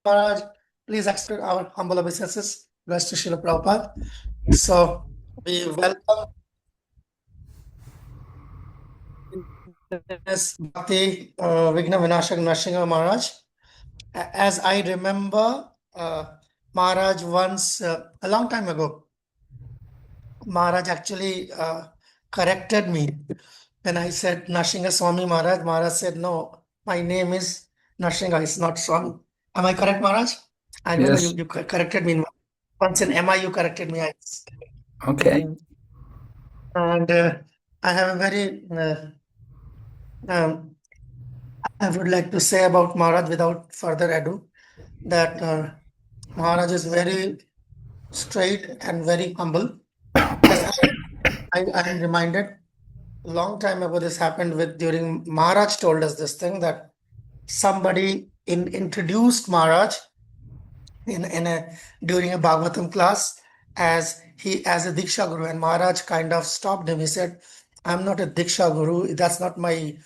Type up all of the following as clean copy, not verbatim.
Maharaj, please accept our humble obeisances. Blessed to Srila Prabhupada. So we welcome this Bhakti Vigna Vinashak Nrsimha Maharaj. As I remember, Maharaj once, a long time ago, Maharaj actually corrected me when I said Nrsimha Swami Maharaj. Maharaj said, no, my name is Nrsimha, it's not Swami. Am I correct, Maharaj? I remember Yes. you corrected me. Once in MI, you corrected me. Okay. And I have a very, um, I would like to say about Maharaj without further ado that Maharaj is very straight and very humble. As I am reminded, a long time ago, this happened with during Maharaj told us this thing that somebody introduced Maharaj in a during a Bhagavatam class as a Diksha Guru, and Maharaj kind of stopped him. He said, "I'm not a Diksha Guru. That's not my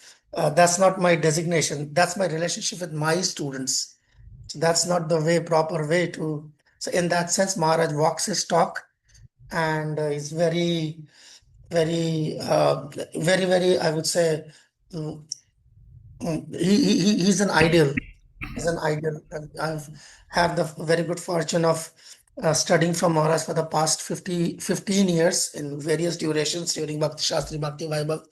designation. That's my relationship with my students. So that's not the proper way to." So in that sense, Maharaj walks his talk and is very, I would say, mm, he's an ideal. He's an ideal. And I've had the very good fortune of studying from Maharaj for the past 15 years in various durations during Bhakti Shastri, Bhakti Vaibhav,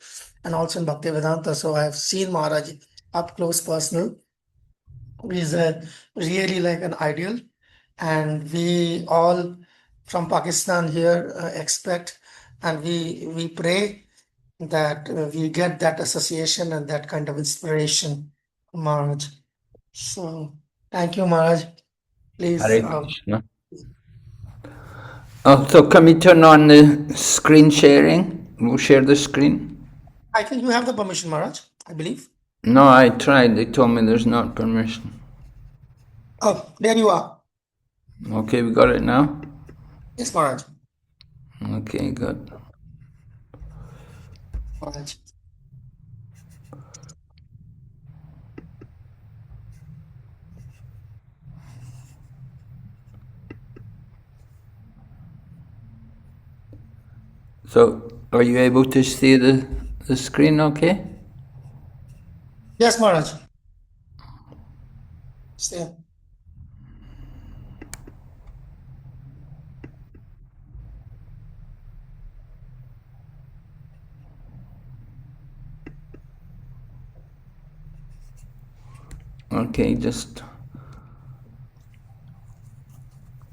and also in Bhakti Vedanta. So I have seen Maharaj up close personal. He's really like an ideal. And we all from Pakistan here expect and we pray that we get that association and that kind of inspiration from Maharaj. So thank you, Maharaj. Please, Hare Krishna. Oh, so can we turn on the screen sharing? We'll share the screen. I think you have the permission, Maharaj, I believe. No, I tried. They told me there's not permission. Oh, there you are. Okay, we got it now? Yes, Maharaj. Okay, good. Maharaj. So, are you able to see the screen okay? Yes, Maharaj. Stay. Okay, just...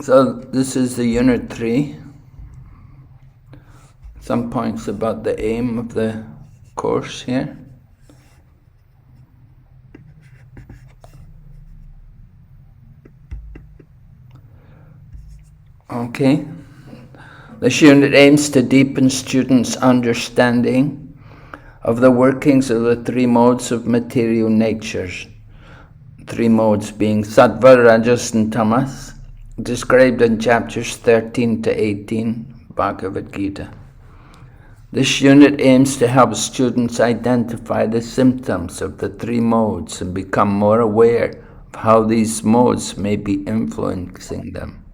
So, this is the Unit 3. Some points about the aim of the course here. Okay. This unit aims to deepen students' understanding of the workings of the three modes of material natures. Three modes being Sattva, Rajas and Tamas, described in chapters 13 to 18, Bhagavad Gita. This unit aims to help students identify the symptoms of the three modes and become more aware of how these modes may be influencing them.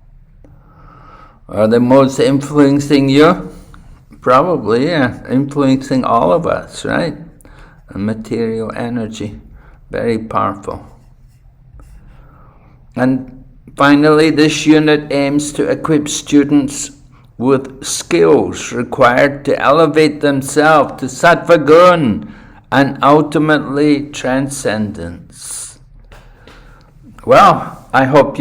Are the modes influencing you? Probably, yeah. Influencing all of us, right? The material energy, very powerful. And finally, this unit aims to equip students with skills required to elevate themselves to sattva gun and ultimately transcendence. Well, I hope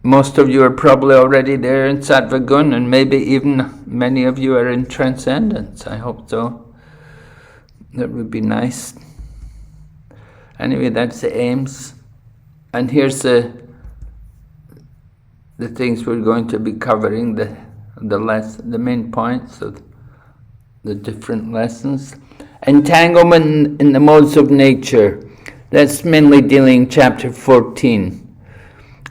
most of you are probably already there in sattva gun, and maybe even many of you are in transcendence. I hope so. That would be nice. Anyway, that's the aims. And here's the things we're going to be covering, the main points of the different lessons. Entanglement in the modes of nature. That's mainly dealing chapter 14.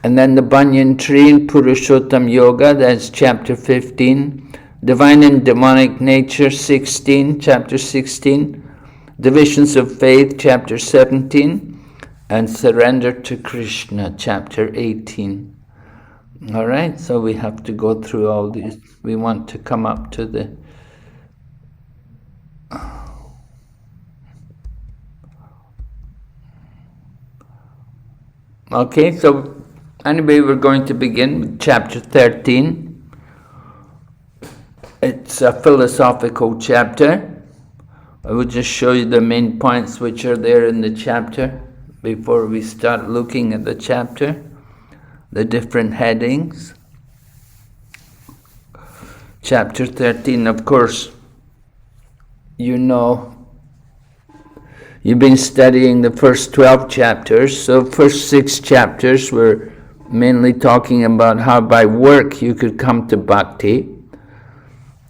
And then the banyan tree in Purushottam Yoga, that's chapter 15. Divine and demonic nature, 16, chapter 16. Divisions of faith, chapter 17. and Surrender to Krishna, chapter 18. All right, so we have to go through all these. We want to come up to the... Okay, so anyway, we're going to begin with chapter 13. It's a philosophical chapter. I will just show you the main points which are there in the chapter before we start looking at the chapter, the different headings. Chapter 13, of course, you know, you've been studying the first 12 chapters, so first 6 chapters were mainly talking about how by work you could come to bhakti.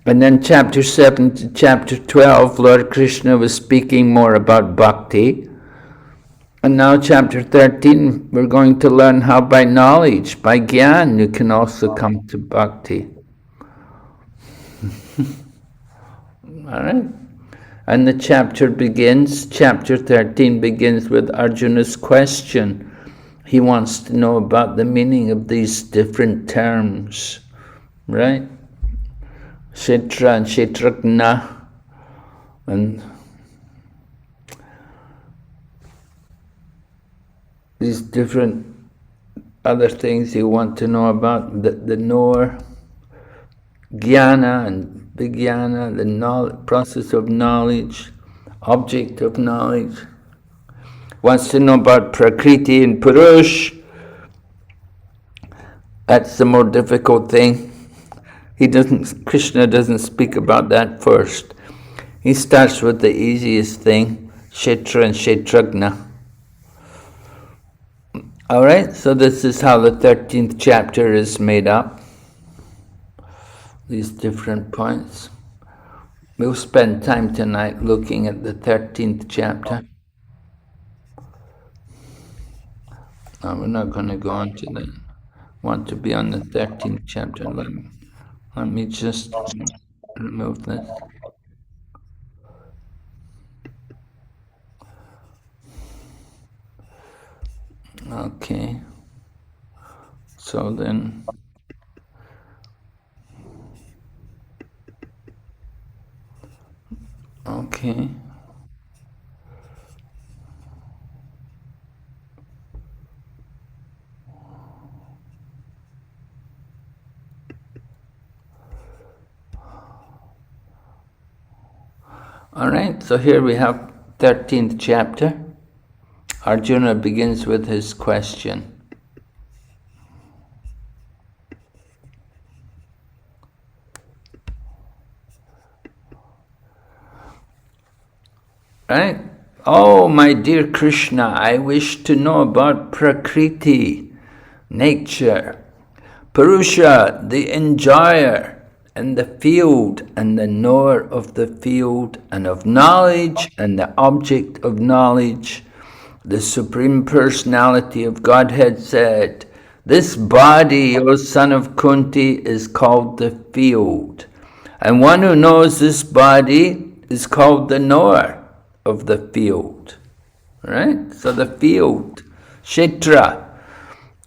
And then chapter 7 to chapter 12, Lord Krishna was speaking more about bhakti. And now chapter 13, we're going to learn how by knowledge, by gyan, you can also come to bhakti. All right? And the chapter 13 begins with Arjuna's question. He wants to know about the meaning of these different terms, right? Kshetra and Kshetragna, and these different other things you want to know about, the knower, jnana and vijnana, the process of knowledge, object of knowledge. Wants to know about prakriti and purush. That's the more difficult thing. Krishna doesn't speak about that first. He starts with the easiest thing, Kshetra and Kshetragna. All right, so this is how the 13th chapter is made up. These different points. We'll spend time tonight looking at the 13th chapter. No, we're not going to go on to that. Want to be on the 13th chapter. Let me just remove this. Okay. So then, okay. All right, so here we have 13th chapter. Arjuna begins with his question. Right? Oh, my dear Krishna, I wish to know about Prakriti, nature, Purusha, the enjoyer, and the field, and the knower of the field, and of knowledge, and the object of knowledge. The Supreme Personality of Godhead said, "This body, O son of Kunti, is called the field. And one who knows this body is called the knower of the field." Right? So the field, Kshetra,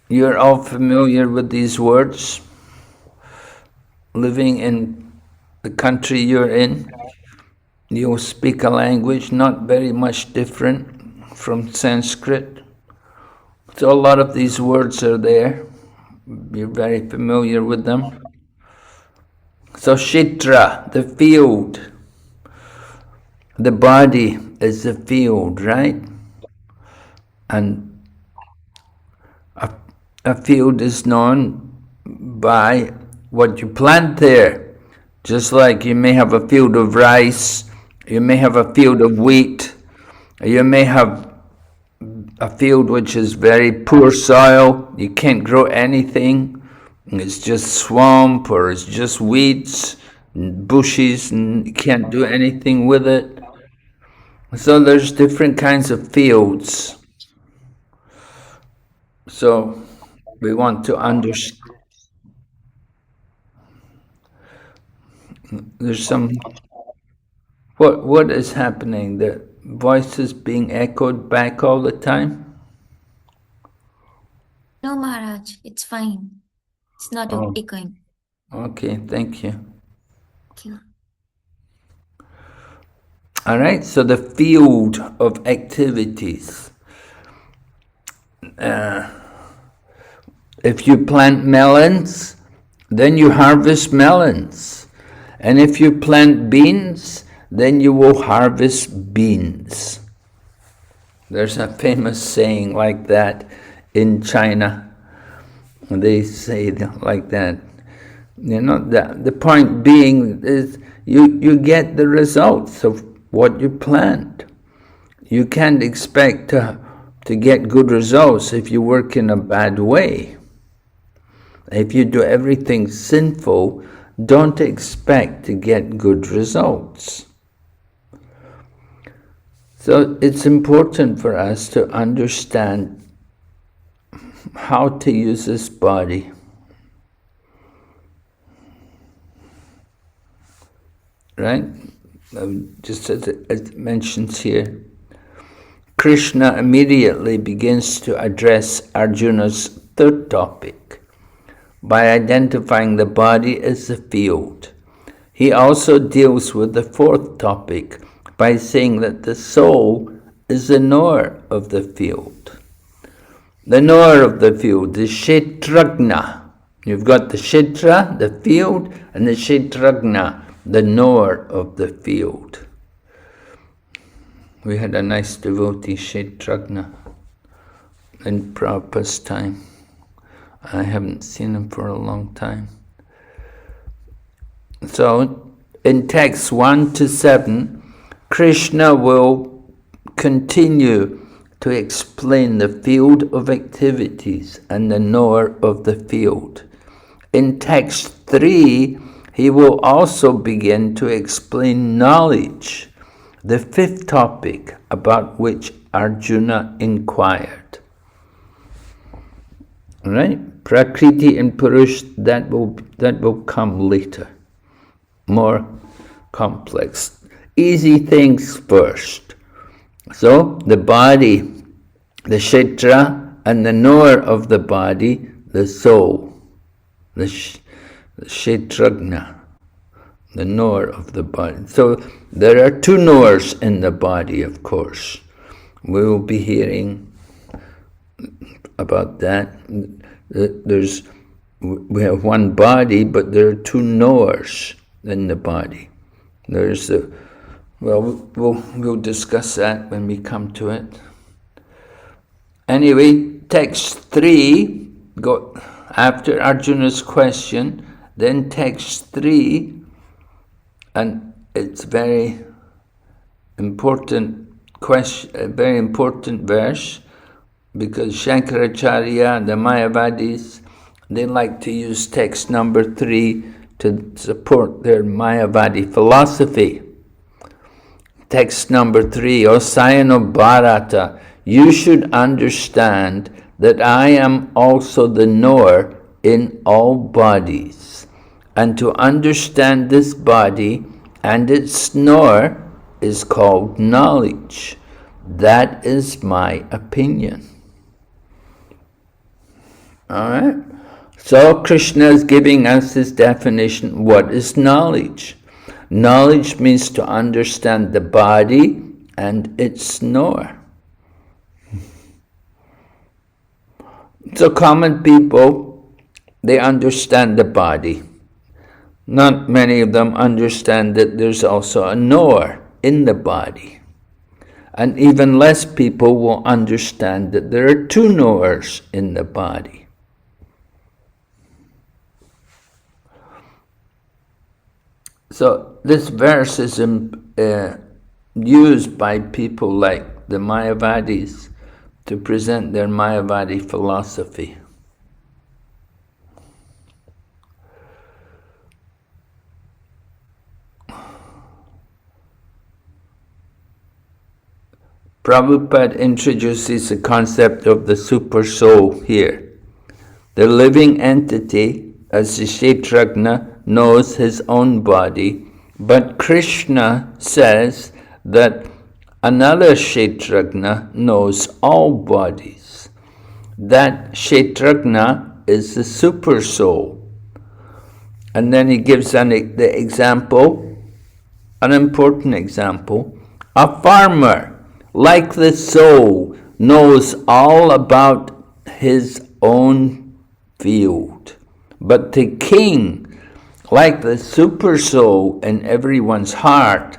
you're all familiar with these words. Living in the country you're in, you'll speak a language not very much different from Sanskrit. So a lot of these words are there. You're very familiar with them. So Kshetra, the field. The body is the field, right? And a field is known by what you plant there. Just like you may have a field of rice, you may have a field of wheat, you may have a field which is very poor soil, you can't grow anything, it's just swamp or it's just weeds and bushes and you can't do anything with it. So there's different kinds of fields. So we want to understand. There's some... What is happening? The voice is being echoed back all the time? No, Maharaj, it's fine. It's not Oh, echoing. okay, thank you. Thank you. All right, so the field of activities. If you plant melons, then you harvest melons. And if you plant beans, then you will harvest beans. There's a famous saying like that in China. They say like that. You know, the point being is you get the results of what you plant. You can't expect to get good results if you work in a bad way. If you do everything sinful, don't expect to get good results. So it's important for us to understand how to use this body. Right? Just as it mentions here, Krishna immediately begins to address Arjuna's third topic by identifying the body as the field. He also deals with the fourth topic by saying that the soul is the knower of the field. The knower of the field is Kshetrajna. You've got the Kshetra, the field, and the Kshetrajna, the knower of the field. We had a nice devotee, Kshetrajna, in Prabhupada's time. I haven't seen him for a long time. So, in texts 1 to 7, Krishna will continue to explain the field of activities and the knower of the field. In text 3, he will also begin to explain knowledge, the fifth topic about which Arjuna inquired. Right? Prakriti and Purush, that will come later. More complex. Easy things first. So, the body, the Kshetra, and the knower of the body, the soul, the Kshetrajna, the knower of the body. So, there are two knowers in the body, of course. We will be hearing about that. We have one body, but there are two knowers in the body. There's the, we'll discuss that when we come to it. Anyway, text 3, go after Arjuna's question, then text 3, and it's very important question, a very important verse, because Shankaracharya, the Mayavadis, they like to use text number 3 to support their Mayavadi philosophy. Text number 3, O Sayano Bharata, you should understand that I am also the knower in all bodies. And to understand this body and its knower is called knowledge. That is my opinion. Alright? So Krishna is giving us his definition. What is knowledge? Knowledge means to understand the body and its knower. So common people, they understand the body. Not many of them understand that there's also a knower in the body. And even less people will understand that there are two knowers in the body. So this verse is used by people like the Mayavadis to present their Mayavadi philosophy. Prabhupada introduces the concept of the super soul here. The living entity, as the Kshetrajna, knows his own body, but Krishna says that another Kshetrajna knows all bodies. that Kshetrajna is the super soul. And then he gives the example, an important example. A farmer, like the soul, knows all about his own field. But the king, like the super soul in everyone's heart,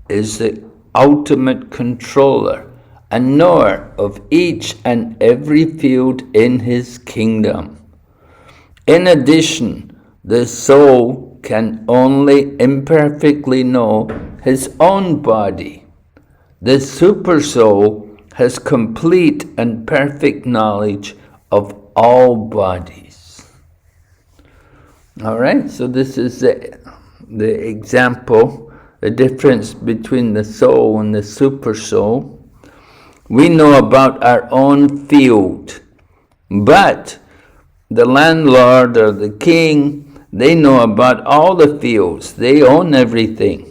is the ultimate controller and knower of each and every field in his kingdom. In addition, the soul can only imperfectly know his own body. The super soul has complete and perfect knowledge of all bodies. All right, so this is the example, the difference between the soul and the super soul. We know about our own field, but the landlord or the king, they know about all the fields. They own everything.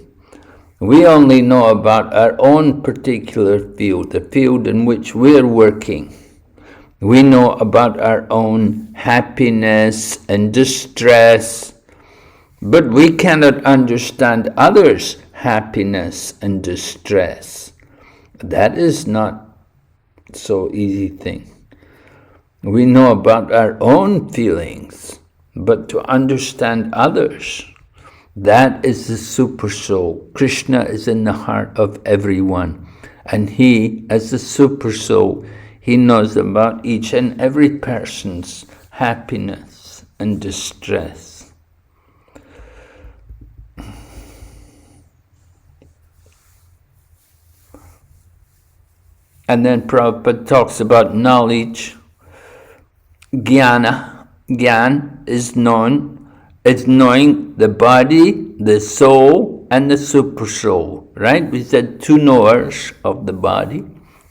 We only know about our own particular field, the field in which we're working. We know about our own happiness and distress, but we cannot understand others' happiness and distress. That is not so easy thing. We know about our own feelings, but to understand others, that is the super soul. Krishna is in the heart of everyone, and he, as the super soul, he knows about each and every person's happiness and distress. And then Prabhupada talks about knowledge. Jnana. Jnana is knowing the body, the soul, and the super soul. Right? We said two knowers of the body.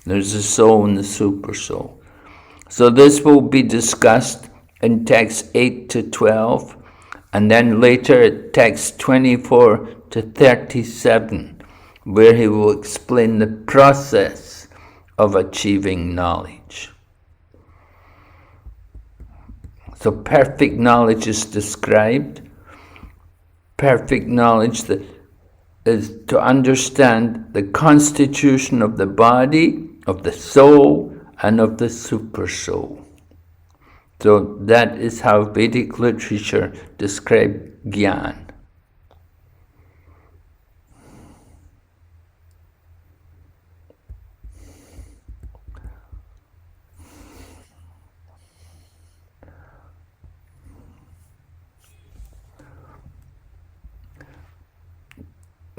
There's the soul and the super soul. So this will be discussed in text 8 to 12, and then later at text 24 to 37, where he will explain the process of achieving knowledge. So perfect knowledge is described. Perfect knowledge that is to understand the constitution of the body, of the soul, and of the super soul. So that is how Vedic literature describes Jnana.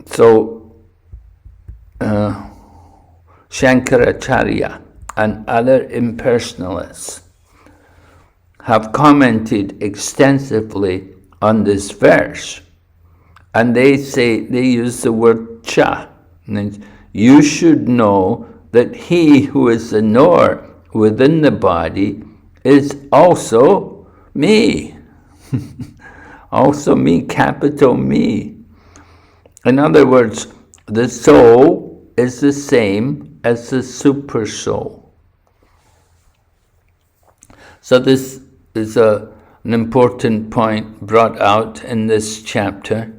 So, Shankaracharya and other impersonalists have commented extensively on this verse, and they use the word cha. Means you should know that he who is the knower within the body is also me. Also me, capital me. In other words, the soul is the same as the super soul. So this is an important point brought out in this chapter,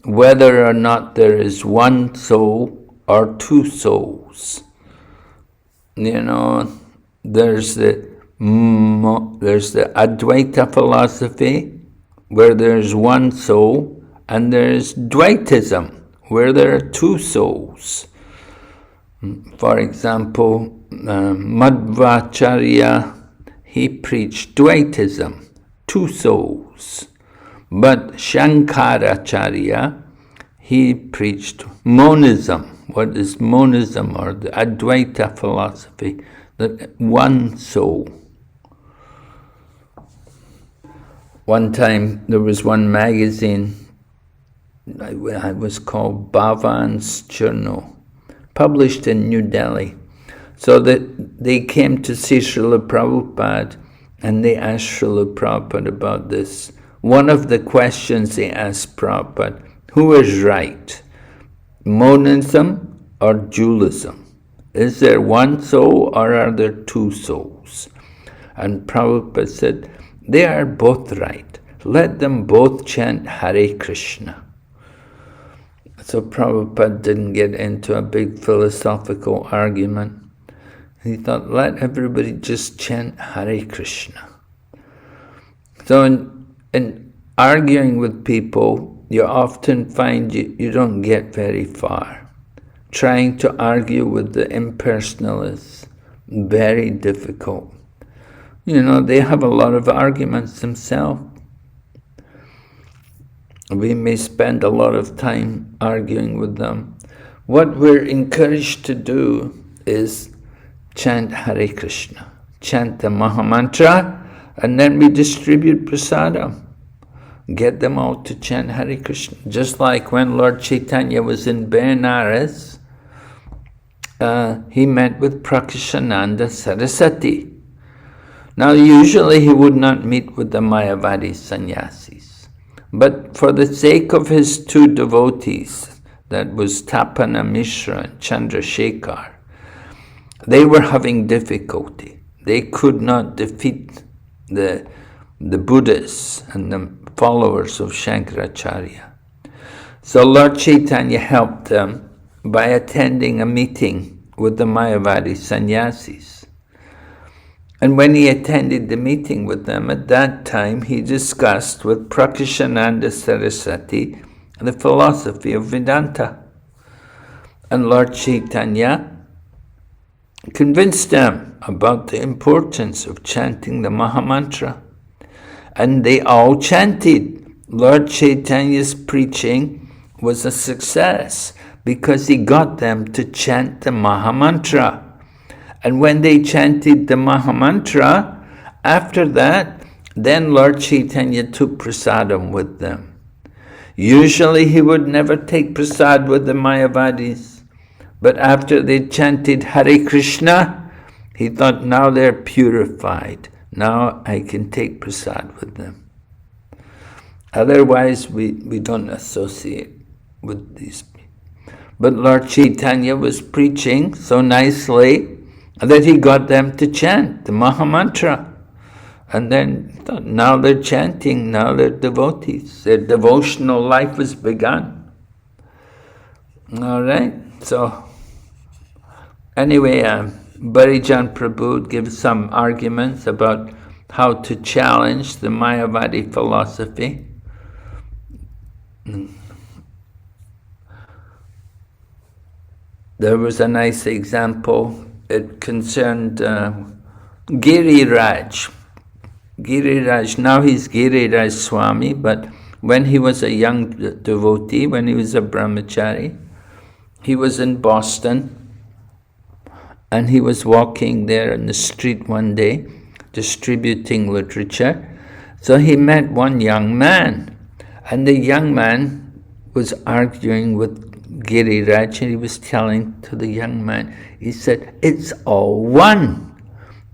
whether or not there is one soul or two souls. You know, there's the Advaita philosophy, where there's one soul, and there's Dvaitism, where there are two souls. For example, Madhvacharya, he preached Dvaitism, two souls. But Shankaracharya, he preached monism. What is monism, or the Advaita philosophy? That one soul. One time there was one magazine, it was called Bhavan's Journal, published in New Delhi. So that they came to see Srila Prabhupada, and they asked Srila Prabhupada about this. One of the questions they asked Prabhupada, who is right, monism or dualism? Is there one soul or are there two souls? And Prabhupada said, they are both right. Let them both chant Hare Krishna. So Prabhupada didn't get into a big philosophical argument. He thought, let everybody just chant Hare Krishna. So in arguing with people, you often find you don't get very far. Trying to argue with the impersonalists, very difficult. You know, they have a lot of arguments themselves. We may spend a lot of time arguing with them. What we're encouraged to do is chant Hare Krishna, chant the Mahamantra, and then we distribute prasadam. Get them all to chant Hare Krishna. Just like when Lord Chaitanya was in Benares, he met with Prakashananda Saraswati. Now usually he would not meet with the Mayavadi sannyasis, but for the sake of his two devotees, that was Tapana Mishra and Chandrasekhar, they were having difficulty. They could not defeat the Buddhists and the followers of Shankaracharya. So Lord Chaitanya helped them by attending a meeting with the Mayavadi sannyasis. And when he attended the meeting with them, at that time he discussed with Prakashananda Saraswati the philosophy of Vedanta. And Lord Chaitanya convinced them about the importance of chanting the Mahamantra. And they all chanted. Lord Chaitanya's preaching was a success because he got them to chant the Mahamantra. And when they chanted the Mahamantra, after that, then Lord Chaitanya took prasadam with them. Usually he would never take prasad with the Mayavadis, but after they chanted Hare Krishna, he thought, now they're purified. Now I can take prasad with them. Otherwise, we don't associate with these people. But Lord Chaitanya was preaching so nicely that he got them to chant the Mahamantra. And then now they're chanting, now they're devotees. Their devotional life has begun. All right, so anyway, Barijan Prabhu gives some arguments about how to challenge the Mayavadi philosophy. There was a nice example. It concerned Giriraj. Giriraj, now he's Giriraj Swami, but when he was a young devotee, when he was a brahmachari, he was in Boston, and he was walking there in the street one day, distributing literature. So he met one young man, and the young man was arguing with Giriraj, and he was telling to the young man, he said, it's all one.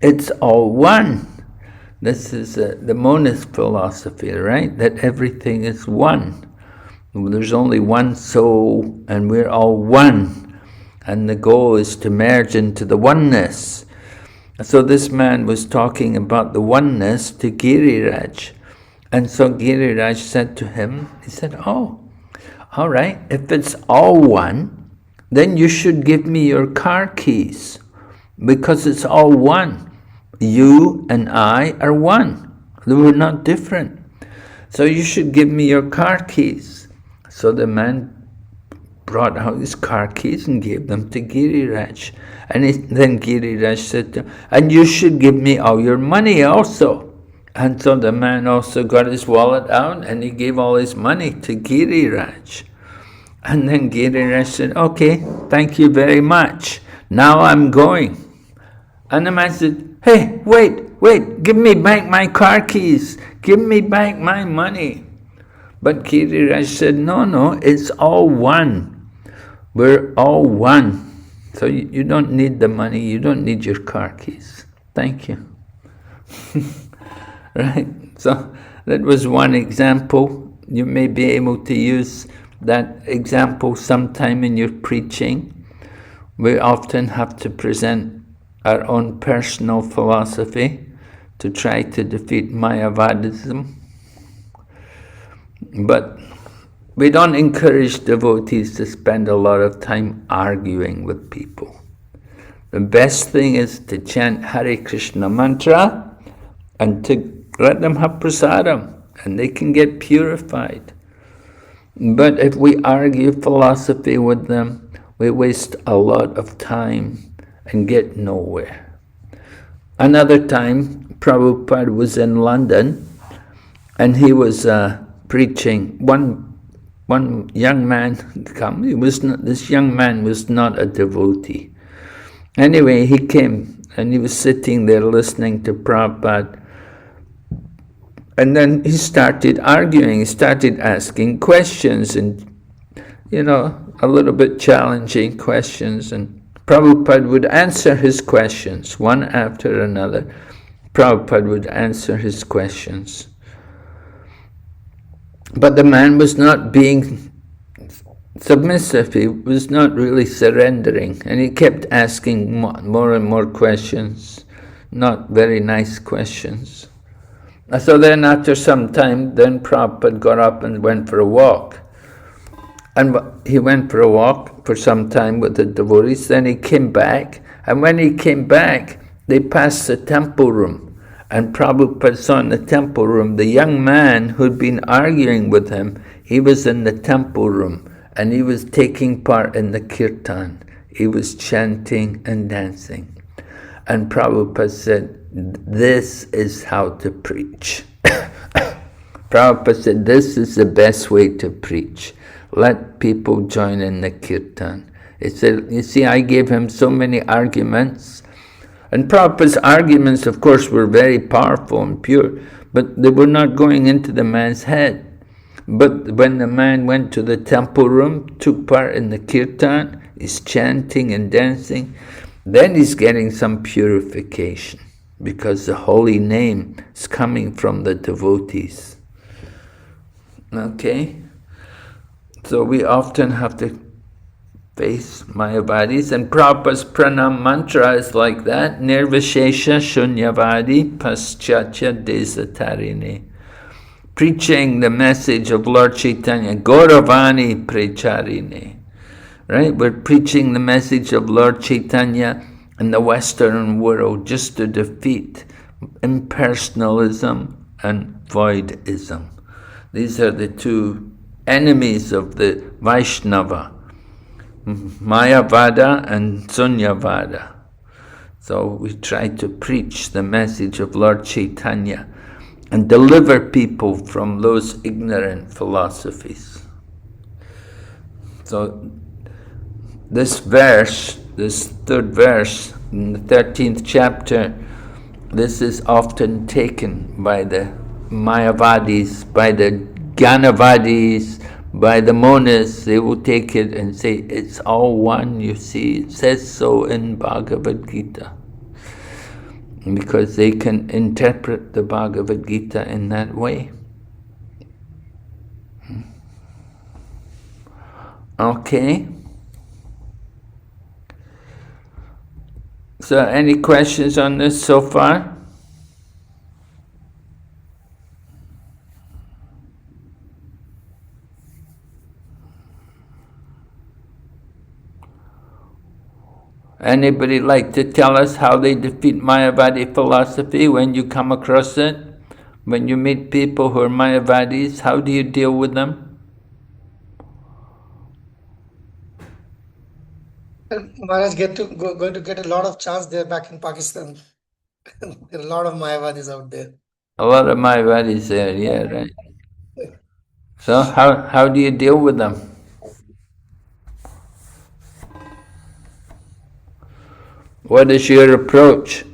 It's all one. This is the monist philosophy, right? That everything is one. There's only one soul, and we're all one. And the goal is to merge into the oneness. So this man was talking about the oneness to Giriraj. And so Giriraj said to him, he said, oh, all right, if it's all one, then you should give me your car keys, because it's all one. You and I are one. We're not different. So you should give me your car keys. So the man brought out his car keys and gave them to Giriraj. And then Giriraj said to him, and you should give me all your money also. And so the man also got his wallet out and he gave all his money to Giriraj. And then Giriraj said, okay, thank you very much. Now I'm going. And the man said, hey, wait, give me back my car keys. Give me back my money. But Giriraj said, no, it's all one. We're all one. So you don't need the money, you don't need your car keys. Thank you. Right? So that was one example. You may be able to use that example sometime in your preaching. We often have to present our own personal philosophy to try to defeat Mayavadism. But we don't encourage devotees to spend a lot of time arguing with people. The best thing is to chant Hare Krishna mantra and to let them have prasadam, and they can get purified. But if we argue philosophy with them, we waste a lot of time and get nowhere. Another time, Prabhupada was in London, and he was preaching. One young man come. This young man was not a devotee. Anyway, he came and he was sitting there listening to Prabhupada. And then he started arguing, he started asking questions and, a little bit challenging questions. And Prabhupada would answer his questions, one after another. Prabhupada would answer his questions. But the man was not being submissive, he was not really surrendering. And he kept asking more and more questions, not very nice questions. So then after some time, then Prabhupada got up and went for a walk. And he went for a walk for some time with the devotees, then he came back. And when he came back, they passed the temple room. And Prabhupada saw in the temple room, the young man who'd been arguing with him, he was in the temple room. And he was taking part in the kirtan. He was chanting and dancing. And Prabhupada said, this is how to preach. Prabhupada said, this is the best way to preach. Let people join in the kirtan. He said, you see, I gave him so many arguments. And Prabhupada's arguments, of course, were very powerful and pure, but they were not going into the man's head. But when the man went to the temple room, took part in the kirtan, he's chanting and dancing, then he's getting some purification, because the holy name is coming from the devotees. Okay? So we often have to face Mayavadis, and Prabhupada's pranam mantra is like that, Nirvishesha Shunyavadi Paschatya Desatarine. Preaching the message of Lord Chaitanya, Gauravani Precharine. Right? We're preaching the message of Lord Chaitanya in the Western world just to defeat impersonalism and voidism. These are the two enemies of the Vaishnava, Mayavada and Sunyavada. So we try to preach the message of Lord Chaitanya and deliver people from those ignorant philosophies. So this verse, this third verse in the 13th chapter, this is often taken by the Mayavadis, by the Jnanavadis, by the monists. They will take it and say, it's all one, you see. It says so in Bhagavad Gita. Because they can interpret the Bhagavad Gita in that way. Okay. So, any questions on this so far? Anybody like to tell us how they defeat Mayavadi philosophy when you come across it? When you meet people who are Mayavadis, how do you deal with them? Maharaj going to get a lot of chance there back in Pakistan. There are a lot of Mayavadis out there. A lot of Mayavadis there, yeah, right. So how do you deal with them? What is your approach?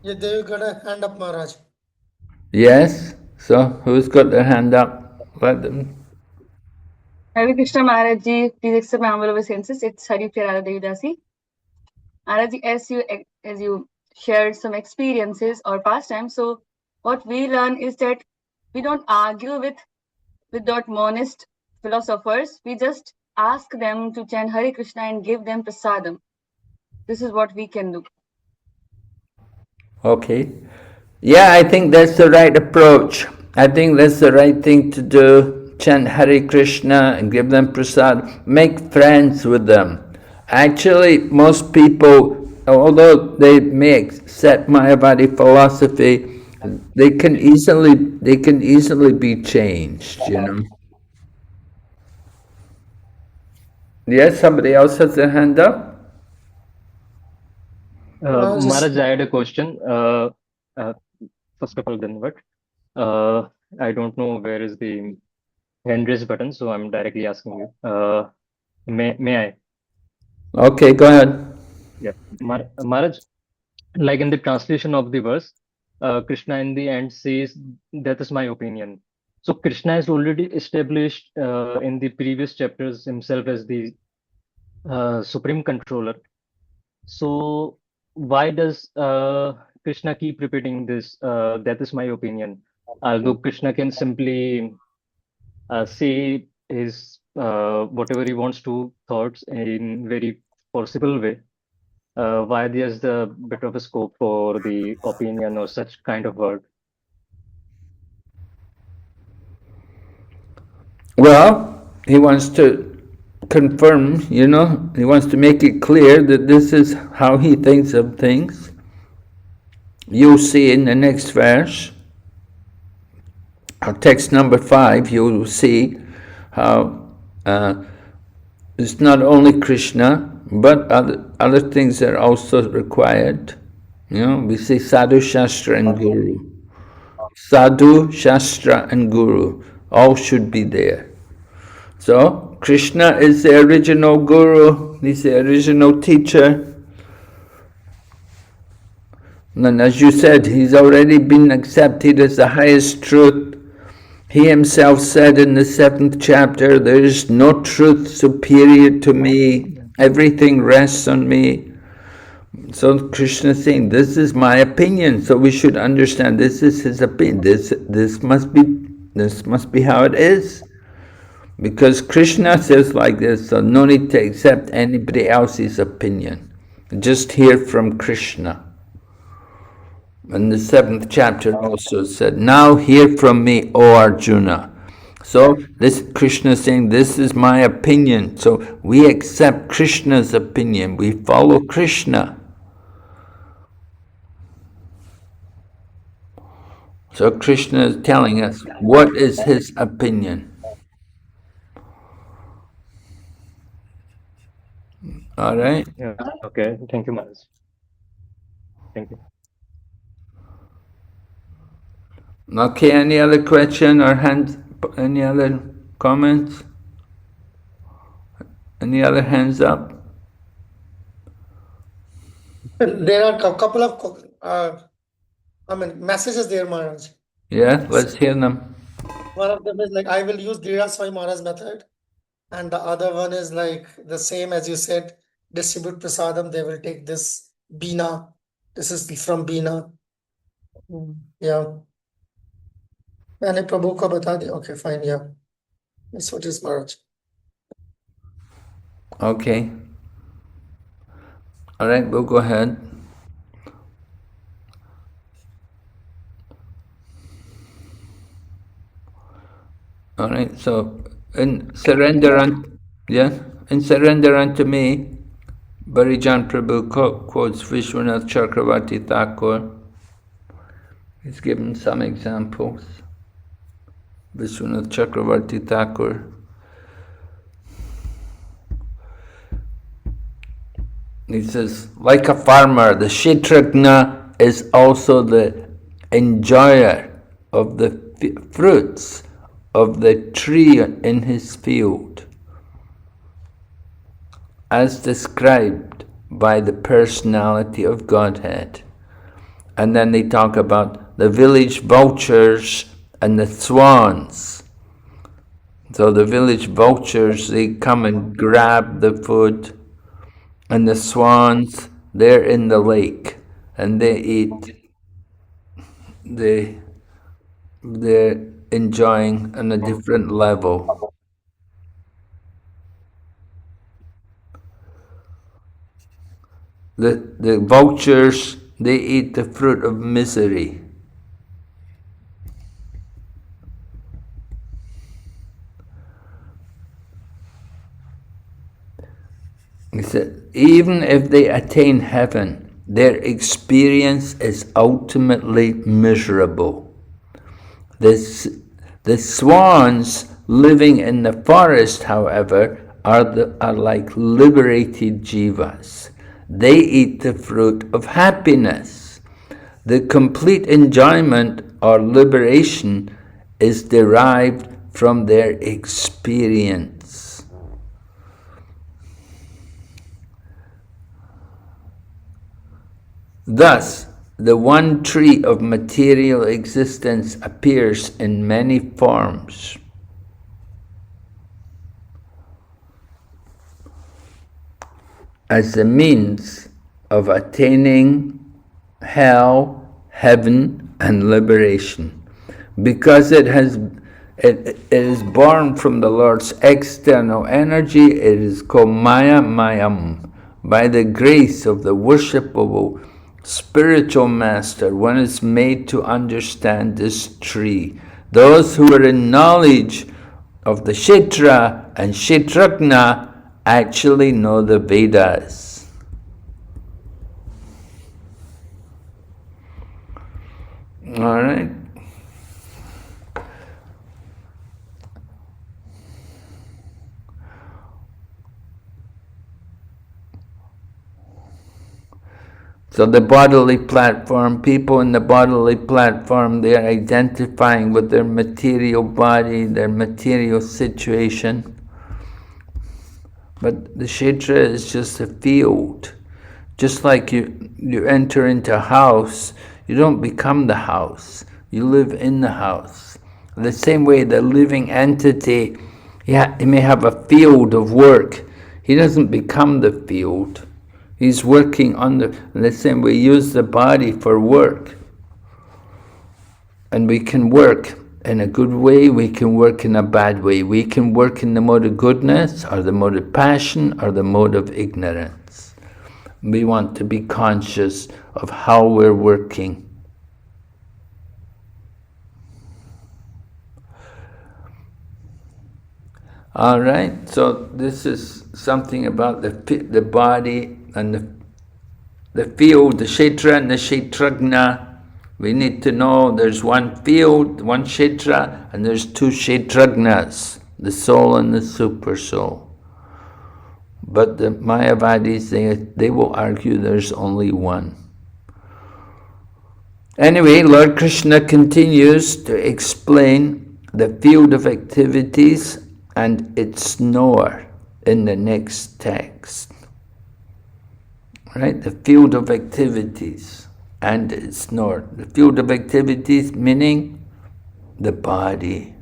Yeah, there you got a hand up, Maharaj. Yes? So who's got their hand up? Let them. Hare Krishna Maharaj Ji, please accept my humble obeisances. It's Hari Priyada Devidasi. Maharaj Ji, as you shared some experiences or pastimes, so what we learn is that we don't argue with that monist philosophers. We just ask them to chant Hare Krishna and give them prasadam. this is what we can do. Okay. Yeah, I think that's the right approach. I think that's the right thing to do. Chant Hare Krishna and give them prasad. Make friends with them. Actually, most people, although they may accept Mayavadi philosophy, they can easily be changed, you know. Yes, somebody else has their hand up? Just Maharaj, I had a question. Uh, First of all, then what? I don't know where is the hand raise button, so I'm directly asking you. May I? Okay, go ahead. Yeah, Maharaj, like in the translation of the verse, Krishna in the end says, "That is my opinion." So Krishna has already established in the previous chapters himself as the supreme controller. So why does Krishna keep repeating this? That is my opinion. Although Krishna can simply say his whatever he wants to thoughts in very forcible way. Why there's the bit of a scope for the opinion or such kind of word? Well, he wants to confirm, you know, he wants to make it clear that this is how he thinks of things. You'll see in the next verse, or text number 5, you'll see how it's not only Krishna, but other things are also required. You know, we say Sadhu, Shastra, and Guru. Sadhu, Shastra, and Guru all should be there. So, Krishna is the original Guru, he's the original teacher. And as you said, he's already been accepted as the highest truth. He himself said in the 7th chapter, there is no truth superior to me, everything rests on me. So Krishna is saying, this is my opinion, so we should understand this is his opinion. This must be how it is. Because Krishna says like this, so no need to accept anybody else's opinion. Just hear from Krishna. And the 7th chapter also said, now hear from me, O Arjuna. So this Krishna is saying, this is my opinion. So we accept Krishna's opinion. We follow Krishna. So Krishna is telling us what is his opinion. All right. Yeah. Okay. Thank you, Maharaj. Thank you. Okay. Any other question or hands? Any other comments? Any other hands up? there are a couple of messages there, Maharaj. Yeah, let's hear them. One of them is like, I will use Dira Sai Maharaj method. And the other one is like the same as you said, distribute prasadam, they will take this Bina. This is from Bina. Yeah. मैंने प्रभु को बता दिया. Okay, fine, yeah. That's what is Maharaj. Okay. All right, we'll go ahead. All right, so in surrender unto me, Barijan Prabhu quotes Vishwanath Chakravarti Thakur. He's given some examples. Vishwanath Chakravarti Thakur. He says, like a farmer, the Kshetrajna is also the enjoyer of the fruits of the tree in his field, as described by the personality of Godhead. And then they talk about the village vultures and the swans. So the village vultures, they come and grab the food, and the swans, they're in the lake, and they eat. They're enjoying on a different level. the vultures, they eat the fruit of misery. He said, even if they attain heaven, their experience is ultimately miserable. The swans living in the forest, however, are like liberated jivas. They eat the fruit of happiness. The complete enjoyment or liberation is derived from their experience. Thus, the one tree of material existence appears in many forms. As a means of attaining hell, heaven, and liberation. Because it is born from the Lord's external energy, it is called Maya Mayam. By the grace of the worshipable spiritual master, one is made to understand this tree. Those who are in knowledge of the Kshetra and Kshetrajna actually know the Vedas. All right. So the bodily platform, people in the bodily platform, they are identifying with their material body, their material situation. But the Kshetra is just a field. Just like you enter into a house, you don't become the house. You live in the house. The same way the living entity, he may have a field of work. He doesn't become the field. He's working on the same way. We use the body for work. And we can work in a good way, we can work in a bad way. We can work in the mode of goodness, or the mode of passion, or the mode of ignorance. We want to be conscious of how we're working. All right, so this is something about the body and the field, the Kshetra and the Kshetrajna. We need to know there's one field, one Kshetra, and there's two Kshetrajnas, the soul and the super soul. But the Mayavadis, they will argue there's only one. Anyway, Lord Krishna continues to explain the field of activities and its knower in the next text. Right? The field of activities and its knower. The field of activities meaning the body.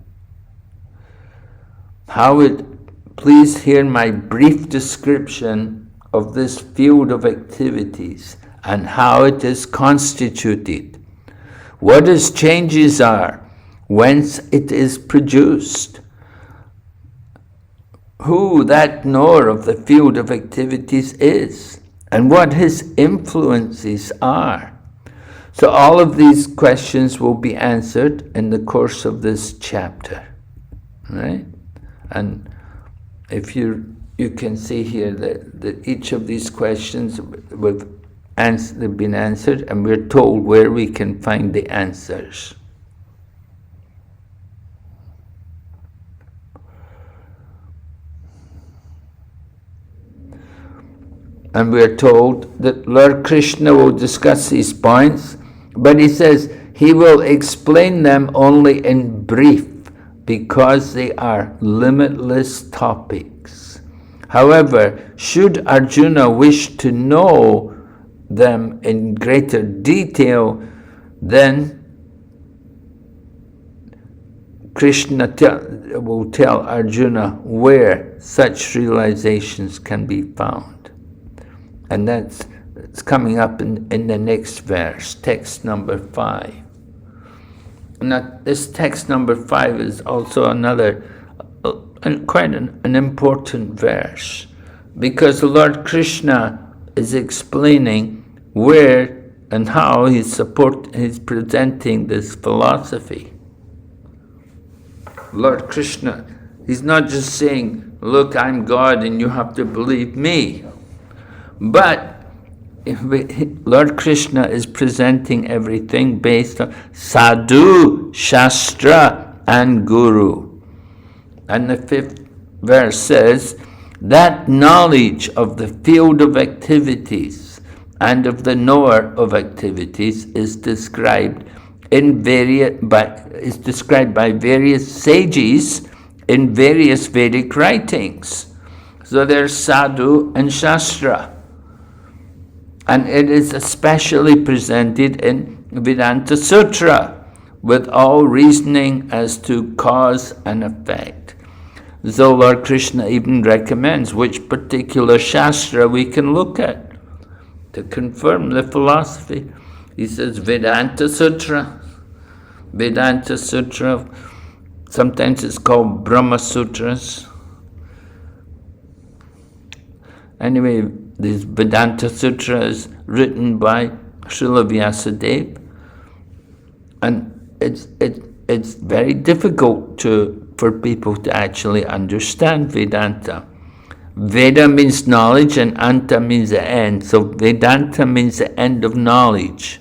Please hear my brief description of this field of activities and how it is constituted, what its changes are, whence it is produced, who that knower of the field of activities is, and what his influences are. So all of these questions will be answered in the course of this chapter, right? And if you can see here that each of these questions they've been answered, and we're told where we can find the answers. And we're told that Lord Krishna will discuss these points, but he says he will explain them only in brief, because they are limitless topics. However, should Arjuna wish to know them in greater detail, then Krishna will tell Arjuna where such realizations can be found. And it's coming up in the next verse, text number 5. Now, this text number 5 is also another, quite an important verse, because the Lord Krishna is explaining where and how he's presenting this philosophy. Lord Krishna, he's not just saying, look, I'm God and you have to believe me. But Lord Krishna is presenting everything based on sadhu, shastra and guru. And the 5th verse says, that knowledge of the field of activities and of the knower of activities is described by various sages in various Vedic writings. So there's sadhu and shastra. And it is especially presented in Vedanta Sutra, with all reasoning as to cause and effect. So Lord Krishna even recommends which particular shastra we can look at to confirm the philosophy. He says Vedanta Sutra. Vedanta Sutra, sometimes it's called Brahma Sutras. Anyway, this Vedanta Sutra is written by Srila Vyasadeva, and it's very difficult for people to actually understand Vedanta. Veda means knowledge and Anta means the end. So Vedanta means the end of knowledge.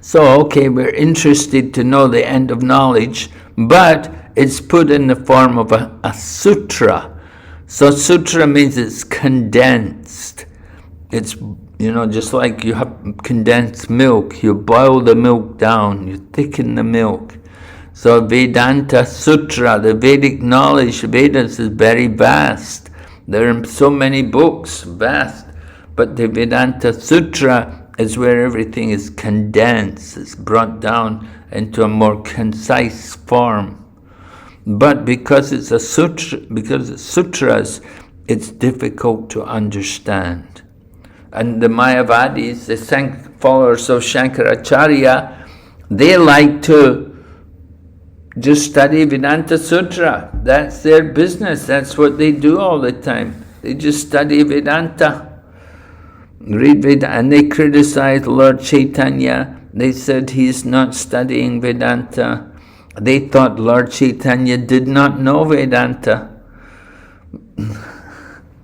So, okay, we're interested to know the end of knowledge, but it's put in the form of a sutra. So sutra means it's condensed. It's, just like you have condensed milk. You boil the milk down, you thicken the milk. So Vedanta Sutra, the Vedic knowledge, Vedas is very vast. There are so many books, vast. But the Vedanta Sutra is where everything is condensed. It's brought down into a more concise form. But because it's a sutra, because it's sutras, it's difficult to understand. And the Mayavadis, the followers of Shankaracharya, they like to just study Vedanta Sutra. That's their business. That's what they do all the time. They just study Vedanta. Read Vedanta. And they criticize Lord Chaitanya. They said he's not studying Vedanta. They thought Lord Chaitanya did not know Vedanta.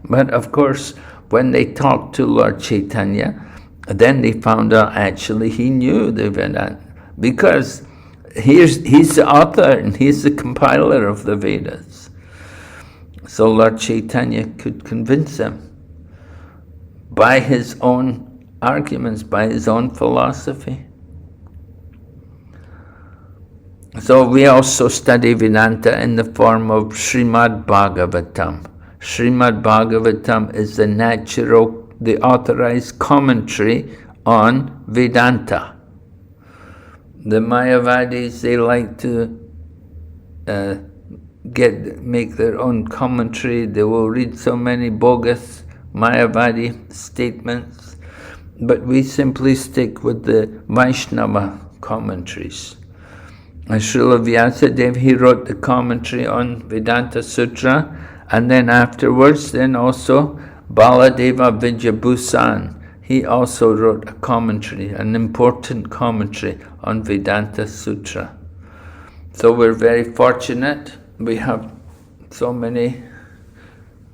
But of course, when they talked to Lord Chaitanya, then they found out actually he knew the Vedanta. Because he's the author and he's the compiler of the Vedas. So Lord Chaitanya could convince them by his own arguments, by his own philosophy. So we also study Vedanta in the form of Srimad Bhagavatam. Srimad Bhagavatam is the authorized commentary on Vedanta. The Mayavadis, they like to make their own commentary. They will read so many bogus Mayavadi statements, but we simply stick with the Vaishnava commentaries. And Srila Vyasadeva, he wrote the commentary on Vedanta Sutra, and then afterwards, also Baladeva Vidyabhusan, he also wrote a commentary, an important commentary on Vedanta Sutra. So we're very fortunate. We have so many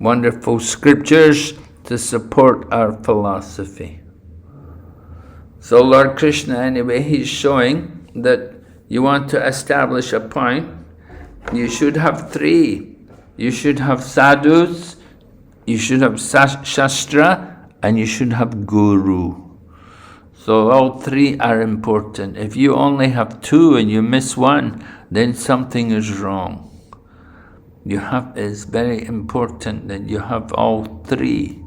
wonderful scriptures to support our philosophy. So Lord Krishna, anyway, he's showing that you want to establish a point, you should have three. You should have sadhus, you should have shastra, and you should have guru. So all three are important. If you only have two and you miss one, then something is wrong. It's very important that you have all three.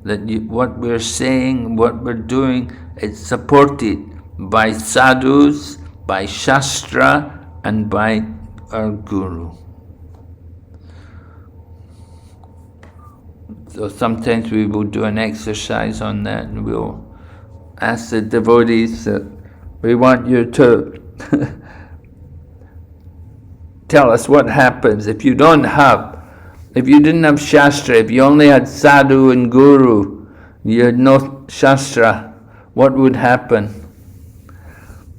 That what we're saying, what we're doing, is supported by sadhus, by shastra, and by our guru. So sometimes we will do an exercise on that, and we'll ask the devotees that we want you to tell us what happens if you didn't have Shastra, if you only had Sadhu and Guru, You had no Shastra, what would happen?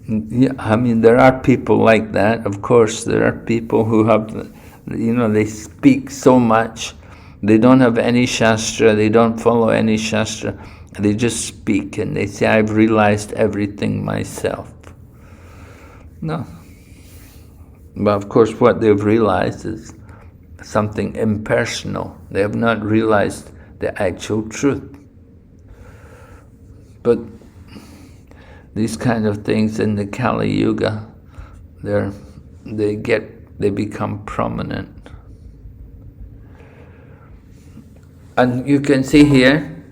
Yeah, I mean, there are people like that, of course. There are people who have, they speak so much. They don't have any Shastra, they don't follow any Shastra. They just speak and they say, I've realized everything myself. No. But of course, what they've realized is something impersonal. They have not realized the actual truth. But these kind of things in the Kali Yuga, they become prominent. And you can see here,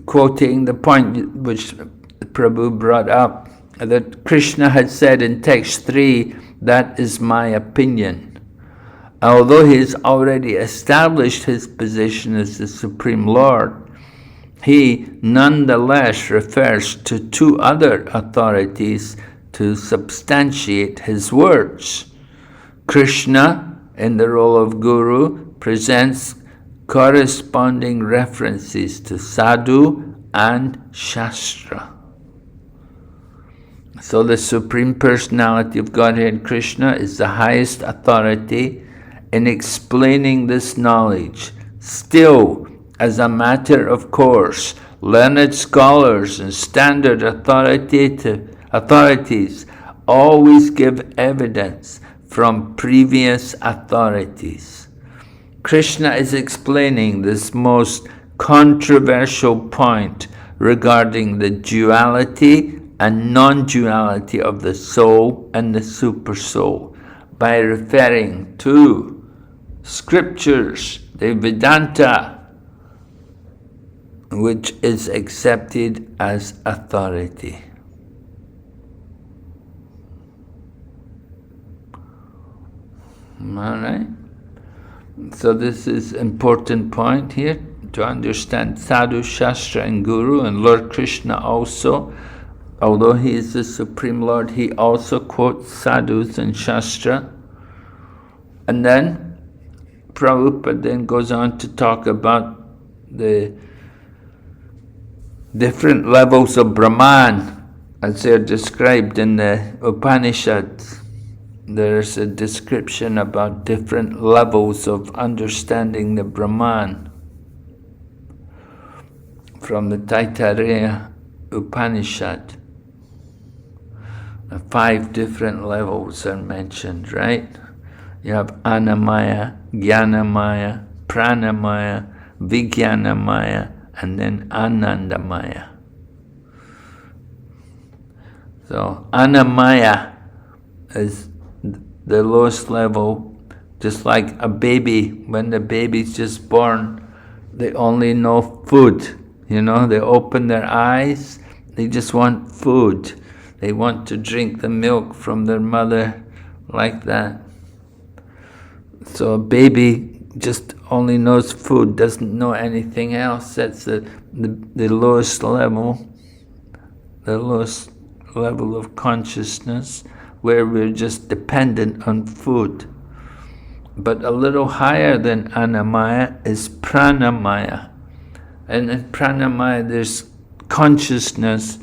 quoting the point which Prabhu brought up, that Krishna had said in text 3, that is my opinion. Although he has already established his position as the Supreme Lord, he nonetheless refers to two other authorities to substantiate his words. Krishna, in the role of Guru, presents corresponding references to Sadhu and Shastra. So the Supreme Personality of Godhead Krishna is the highest authority in explaining this knowledge. Still, as a matter of course, learned scholars and standard authorities always give evidence from previous authorities. Krishna is explaining this most controversial point regarding the duality and non-duality of the soul and the supersoul by referring to scriptures, the Vedanta, which is accepted as authority. All right? So this is important point here, to understand Sadhu, Shastra and Guru, and Lord Krishna also. Although he is the Supreme Lord, he also quotes Sadhus and Shastra. And then Prabhupada then goes on to talk about the different levels of Brahman as they're described in the Upanishads. There's a description about different levels of understanding the Brahman from the Taittiriya Upanishad. 5 different levels are mentioned, right? You have Annamaya, Jnanamaya, Pranamaya, Vijnanamaya, and then Anandamaya. So Annamaya is the lowest level, just like a baby. When the baby's just born, they only know food. They open their eyes, they just want food. They want to drink the milk from their mother, like that. So a baby just only knows food, doesn't know anything else. That's the lowest level, the lowest level of consciousness, where we're just dependent on food. But a little higher than Annamaya is Pranamaya. And in Pranamaya there's consciousness,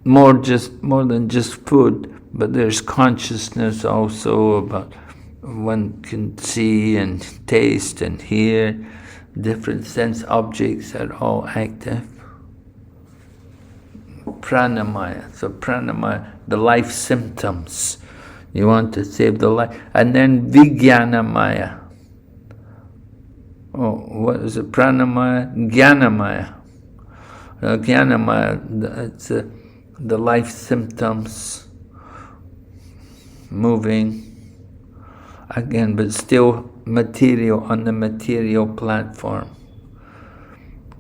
more than just food, but there's consciousness also about one can see and taste and hear, different sense objects are all active. Pranamaya. So Pranamaya, the life symptoms. You want to save the life. And then Vijnanamaya. Oh, what is it? Pranamaya? Jnanamaya. Jnanamaya, it's the life symptoms moving. Again, but still material, on the material platform.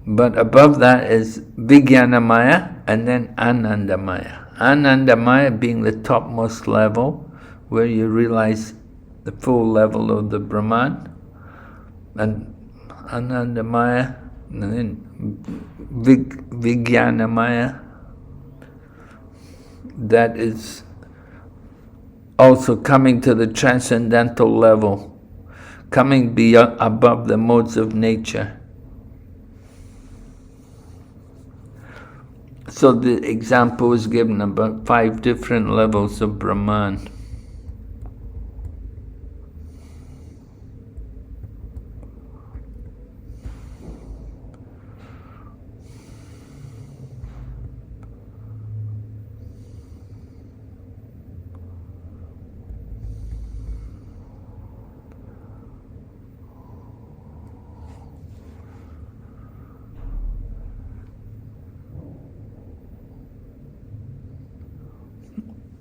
But above that is Vijnanamaya and then Anandamaya. Anandamaya being the topmost level, where you realize the full level of the Brahman. And Anandamaya, and then Vijnanamaya, that is also coming to the transcendental level, coming beyond, above the modes of nature. So the example is given about 5 different levels of Brahman.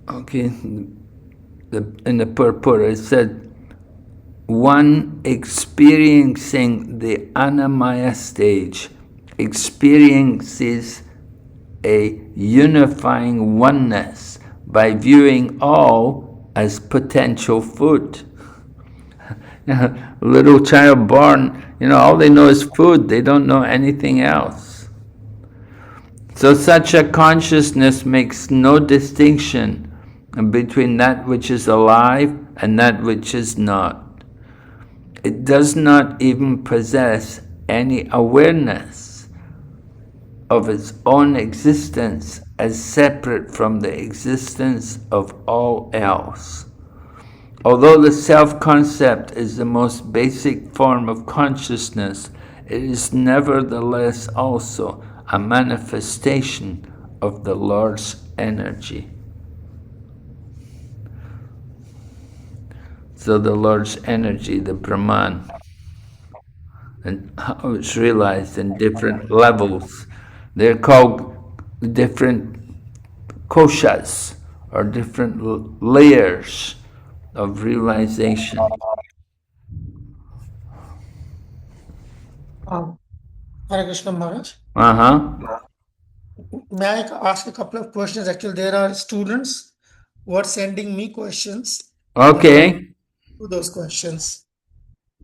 Okay, in the purport it said, one experiencing the Annamaya stage experiences a unifying oneness by viewing all as potential food. A little child born, all they know is food, they don't know anything else. So such a consciousness makes no distinction between that which is alive and that which is not. It does not even possess any awareness of its own existence as separate from the existence of all else. Although the self-concept is the most basic form of consciousness, it is nevertheless also a manifestation of the Lord's energy. So the Lord's energy, the Brahman, and how it's realized in different levels. They're called different koshas, or different layers of realization. Hare Krishna Maharaj. May I ask a couple of questions? Actually, there are students who are sending me questions. Okay. To those questions.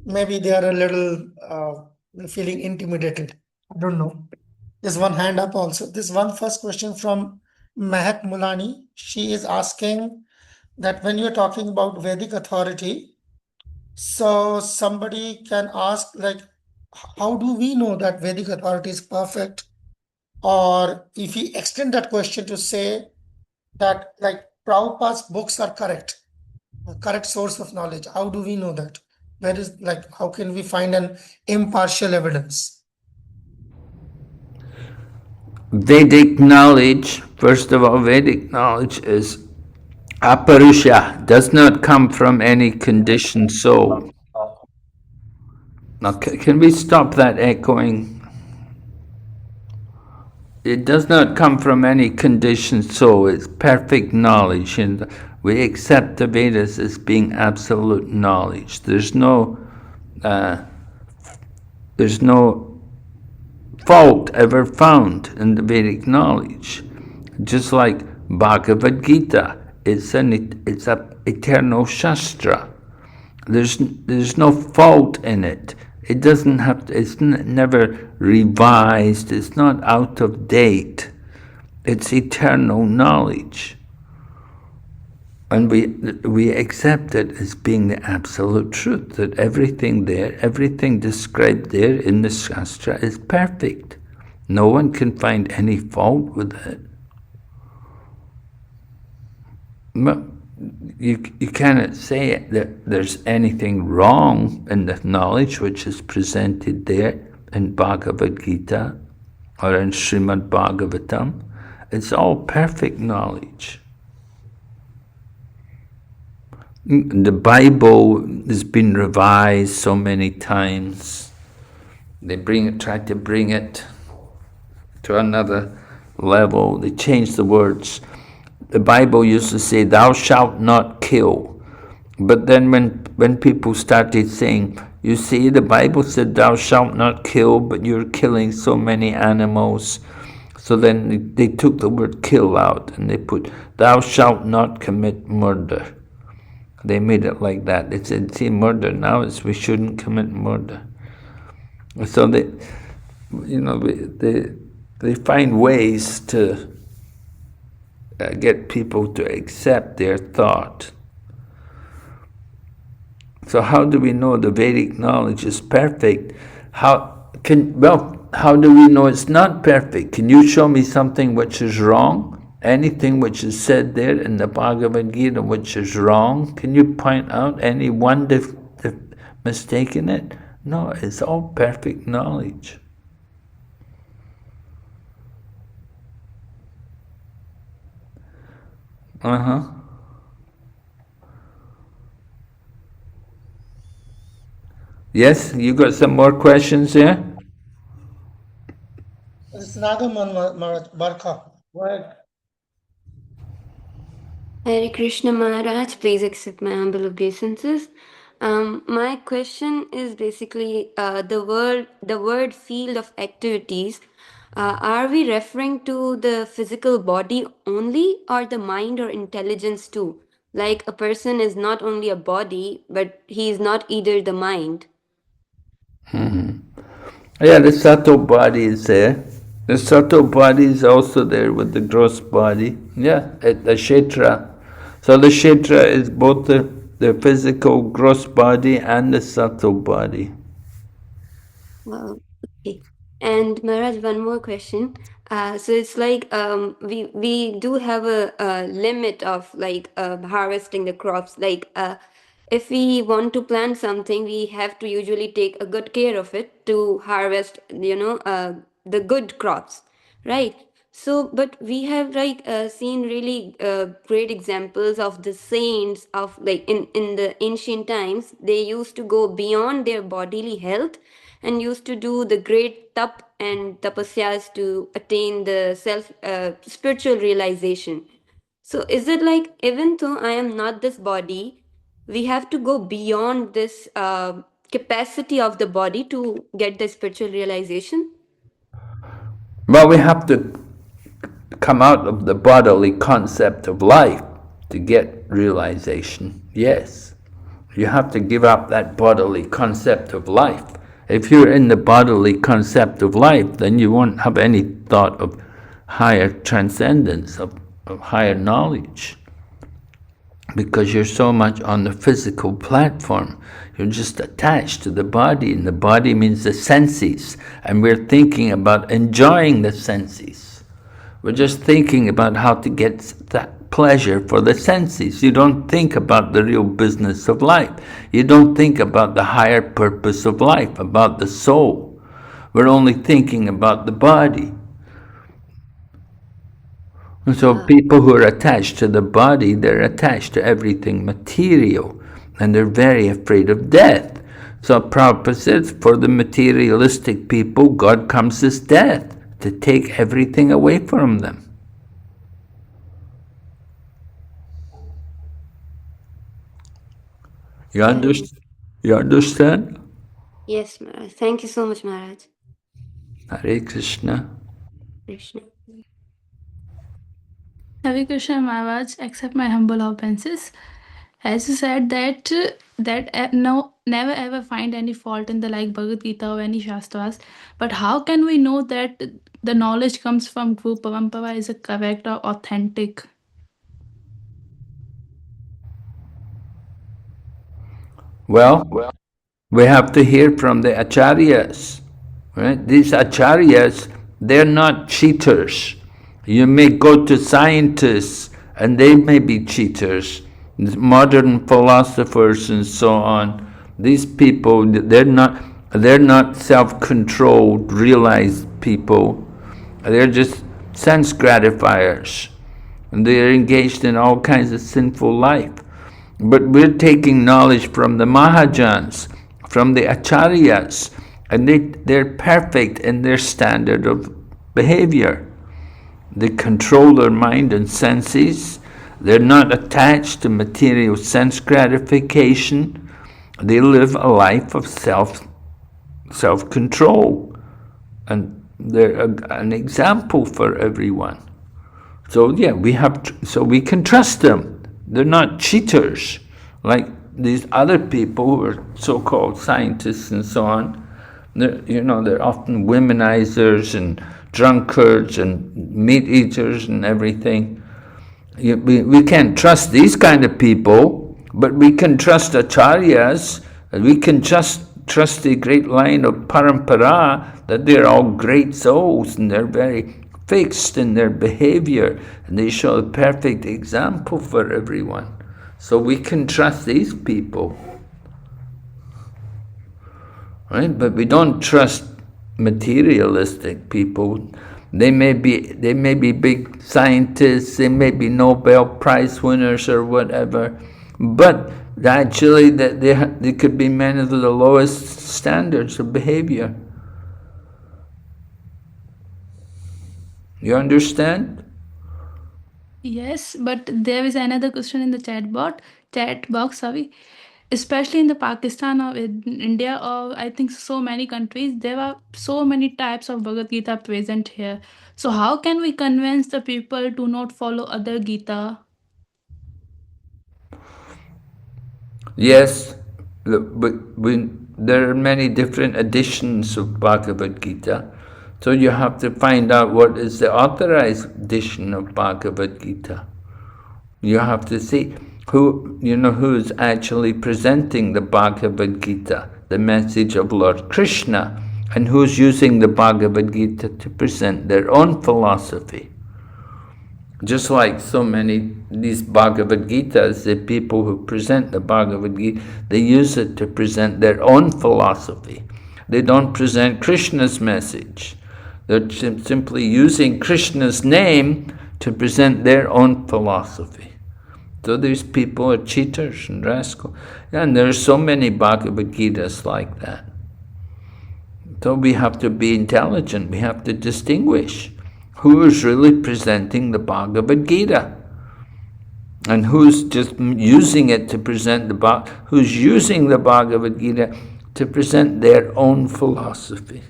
Maybe they are a little feeling intimidated. I don't know. There's one hand up also. This one first question from Mehak Mulani. She is asking that when you're talking about Vedic authority, so somebody can ask, like, how do we know that Vedic authority is perfect? Or if we extend that question to say that, like, Prabhupada's books are correct, a correct source of knowledge, how do we know that? Where is, like, how can we find an impartial evidence? Vedic knowledge, first of all, Vedic knowledge is aparusha, does not come from any conditioned soul. Now, can we stop that echoing? It does not come from any conditioned soul. It's perfect knowledge, and we accept the Vedas as being absolute knowledge. There's no fault ever found in the Vedic knowledge. Just like Bhagavad Gita, it's an eternal shastra. There's no fault in it. It doesn't have to, it's never revised, it's not out of date. It's eternal knowledge. And we accept it as being the absolute truth, that everything there, everything described there in the Shastra is perfect. No one can find any fault with it. But you cannot say that there's anything wrong in the knowledge which is presented there in Bhagavad Gita or in Srimad Bhagavatam. It's all perfect knowledge. The Bible has been revised so many times. They try to bring it to another level. They change the words. The Bible used to say, "Thou shalt not kill." But then when people started saying, "You see, the Bible said thou shalt not kill, but you're killing so many animals." So then they took the word kill out and they put, "Thou shalt not commit murder." They made it like that. They said, see, murder now is we shouldn't commit murder. So they find ways to get people to accept their thought. So how do we know the Vedic knowledge is perfect? How do we know it's not perfect? Can you show me something which is wrong? Anything which is said there in the Bhagavad Gita which is wrong? Can you point out any one mistake in it? No, it's all perfect knowledge. Yes, you got some more questions there? It's Nagaman Maharaj, Barkha. Go ahead. Hare Krishna Maharaj, please accept my humble obeisances. My question is basically the word field of activities. Are we referring to the physical body only, or the mind or intelligence too? Like a person is not only a body, but he is not either the mind. Yeah, the subtle body is there. The subtle body is also there with the gross body. Yeah, at the kshetra. So the kshetra is both the physical gross body and the subtle body. Okay. And Maharaj, one more question. So it's like we do have a limit of like harvesting the crops. Like if we want to plant something, we have to usually take a good care of it to harvest, the good crops, right? So, but we have like seen really great examples of the saints of like in the ancient times. They used to go beyond their bodily health and used to do the great tap and tapasyas to attain the self spiritual realization. So, is it like even though I am not this body, we have to go beyond this capacity of the body to get the spiritual realization? Well, we have to come out of the bodily concept of life to get realization. Yes. You have to give up that bodily concept of life. If you're in the bodily concept of life, then you won't have any thought of higher transcendence, of higher knowledge. Because you're so much on the physical platform. You're just attached to the body, and the body means the senses. And we're thinking about enjoying the senses. We're just thinking about how to get that pleasure for the senses. You don't think about the real business of life. You don't think about the higher purpose of life, about the soul. We're only thinking about the body. And so people who are attached to the body, they're attached to everything material, and they're very afraid of death. So Prabhupada says, for the materialistic people, God comes as death, to take everything away from them. You understand? Yes, Maharaj. Thank you so much, Maharaj. Hare Krishna. Krishna. Hare Krishna Maharaj, accept my humble obeisances. As you said that no, never ever find any fault in the like Bhagavad Gita or any Shastras, but how can we know that the knowledge comes from Guru Parampara is correct or authentic? Well, we have to hear from the acharyas. Right? These acharyas, they're not cheaters. You may go to scientists and they may be cheaters, modern philosophers and so on. These people, they're not self-controlled, realized people. They're just sense gratifiers. And they're engaged in all kinds of sinful life. But we're taking knowledge from the Mahajans, from the Acharyas, and they're perfect in their standard of behavior. They control their mind and senses. They're not attached to material sense gratification. They live a life of self-control. And they're an example for everyone. So yeah, we can trust them. They're not cheaters like these other people who are so-called scientists and so on. They're often womenizers and drunkards and meat eaters and everything. We can't trust these kind of people. But we can trust acharyas, and we can just trust the great line of parampara, that they're all great souls and they're very fixed in their behavior and they show a perfect example for everyone. So we can trust these people, right? But we don't trust materialistic people. They may be big scientists, they may be Nobel Prize winners or whatever, but actually they could be men of the lowest standards of behavior. You understand? Yes, but there is another question in the chat box, sorry. Especially in the Pakistan or in India or I think so many countries, there are so many types of Bhagavad Gita present here. So how can we convince the people to not follow other Gita? Yes, but there are many different editions of Bhagavad Gita. So you have to find out what is the authorized edition of Bhagavad Gita. You have to see who is actually presenting the Bhagavad Gita, the message of Lord Krishna, and who's using the Bhagavad Gita to present their own philosophy. Just like so many these Bhagavad Gitas, the people who present the Bhagavad Gita, they use it to present their own philosophy. They don't present Krishna's message. They're simply using Krishna's name to present their own philosophy. So these people are cheaters and rascals. And there are so many Bhagavad Gitas like that. So we have to be intelligent. We have to distinguish who is really presenting the Bhagavad Gita and who's just using it to present who's using the Bhagavad Gita to present their own philosophy.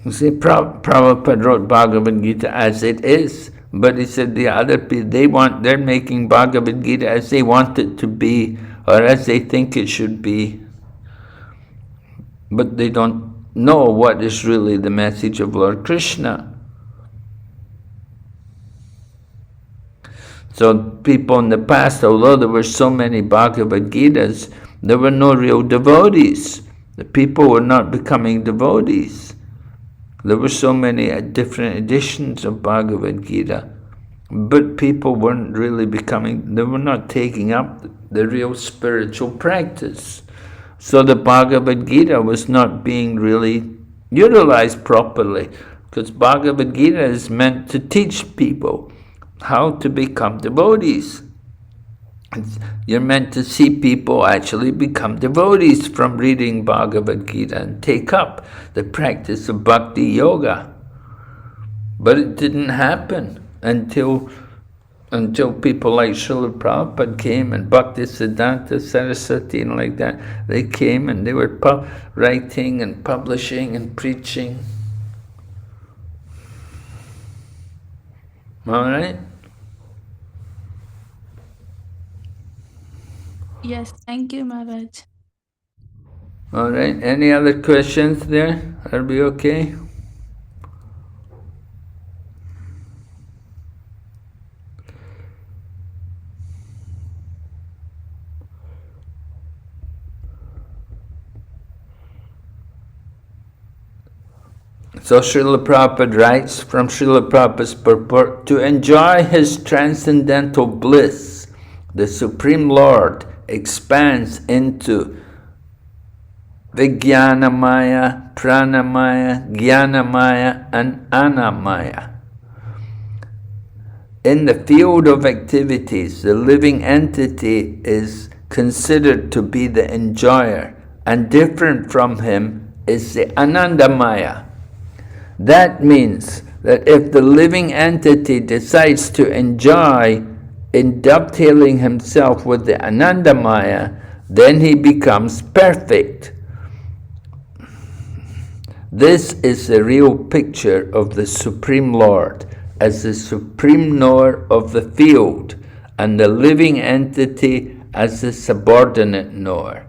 You see, Prabhupada wrote Bhagavad Gita as it is, but he said the other people, they're making Bhagavad Gita as they want it to be, or as they think it should be. But they don't know what is really the message of Lord Krishna. So people in the past, although there were so many Bhagavad Gitas, there were no real devotees. The people were not becoming devotees. There were so many different editions of Bhagavad Gita, but people weren't really they were not taking up the real spiritual practice. So the Bhagavad Gita was not being really utilized properly, because Bhagavad Gita is meant to teach people how to become devotees. You're meant to see people actually become devotees from reading Bhagavad Gita and take up the practice of bhakti yoga. But it didn't happen until people like Srila Prabhupada came and Bhaktisiddhanta Saraswati and like that. They came and they were writing and publishing and preaching. All right? Yes, thank you, Maharaj. All right, any other questions there? Are we okay? So Srila Prabhupada writes from Srila Prabhupada's purport, to enjoy his transcendental bliss, the Supreme Lord expands into Vijnanamaya, Pranamaya, Jnanamaya, and Annamaya. In the field of activities, the living entity is considered to be the enjoyer, and different from him is the Anandamaya. That means that if the living entity decides to enjoy in dovetailing himself with the Anandamaya, then he becomes perfect. This is the real picture of the Supreme Lord as the supreme knower of the field, and the living entity as the subordinate knower,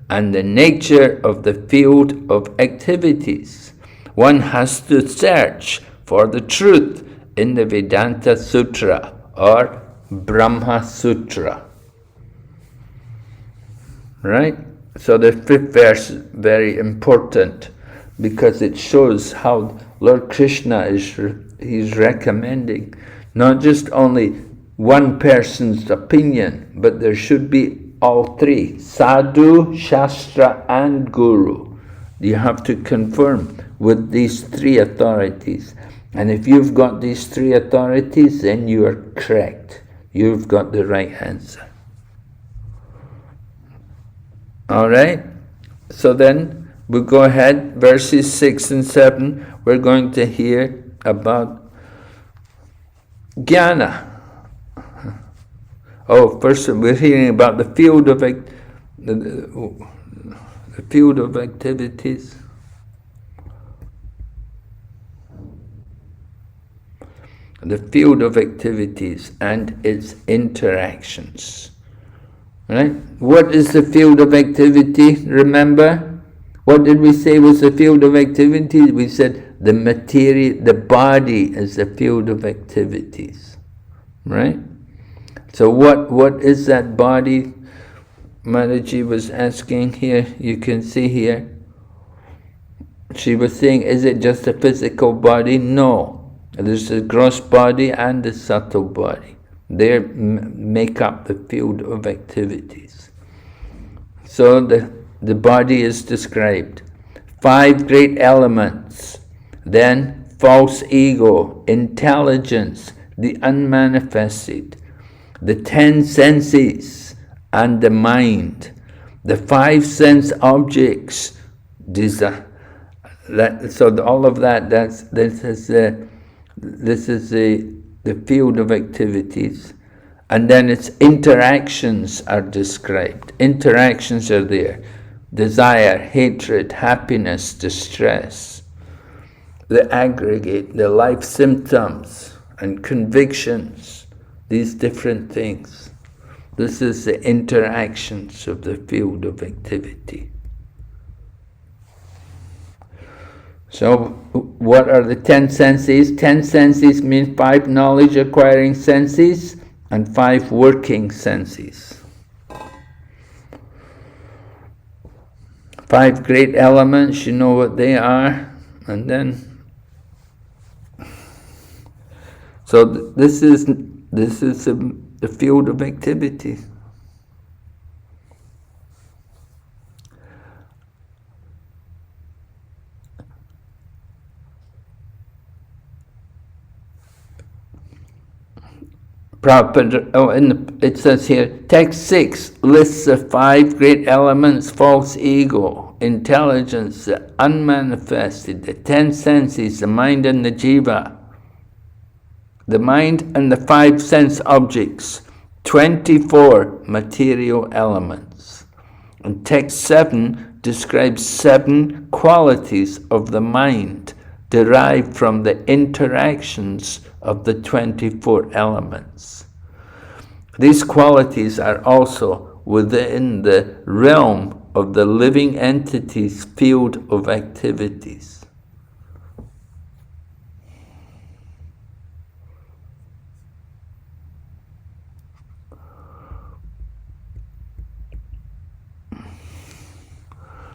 and the nature of the field of activities. One has to search for the truth in the Vedanta Sutra or Brahma Sutra. Right? So the 5th verse is very important because it shows how Lord Krishna he's recommending not just only one person's opinion, but there should be all three, Sadhu, Shastra and Guru. You have to confirm with these three authorities. And if you've got these three authorities, then you are correct. You've got the right answer. All right? So then we'll go ahead, verses 6 and 7. We're going to hear about jnana. Oh, first we're hearing about the field of activities. The field of activities and its interactions. Right? What is the field of activity? Remember? What did we say was the field of activity? We said the material, the body is the field of activities. Right? So what is that body? Maharaji was asking here, you can see here. She was saying, is it just a physical body? No. There's the gross body and the subtle body. They make up the field of activities. So the body is described. 5 great elements. Then false ego, intelligence, the unmanifested, the 10 senses and the mind, the 5 sense objects, desire. So all of that, this is the field of activities. And then its interactions are described. Interactions are there. Desire, hatred, happiness, distress. The aggregate, the life symptoms and convictions, these different things. This is the interactions of the field of activity. So, what are the 10 senses? 10 senses mean 5 knowledge acquiring senses and 5 working senses. 5 great elements, you know what they are, and then. So this is the field of activity. Prabhupada, it says here, text 6 lists the 5 great elements: false ego, intelligence, the unmanifested, the 10 senses, the mind and the jiva. The mind and the 5 sense objects, 24 material elements. And text 7 describes 7 qualities of the mind derived from the interactions of the 24 elements. These qualities are also within the realm of the living entity's field of activities.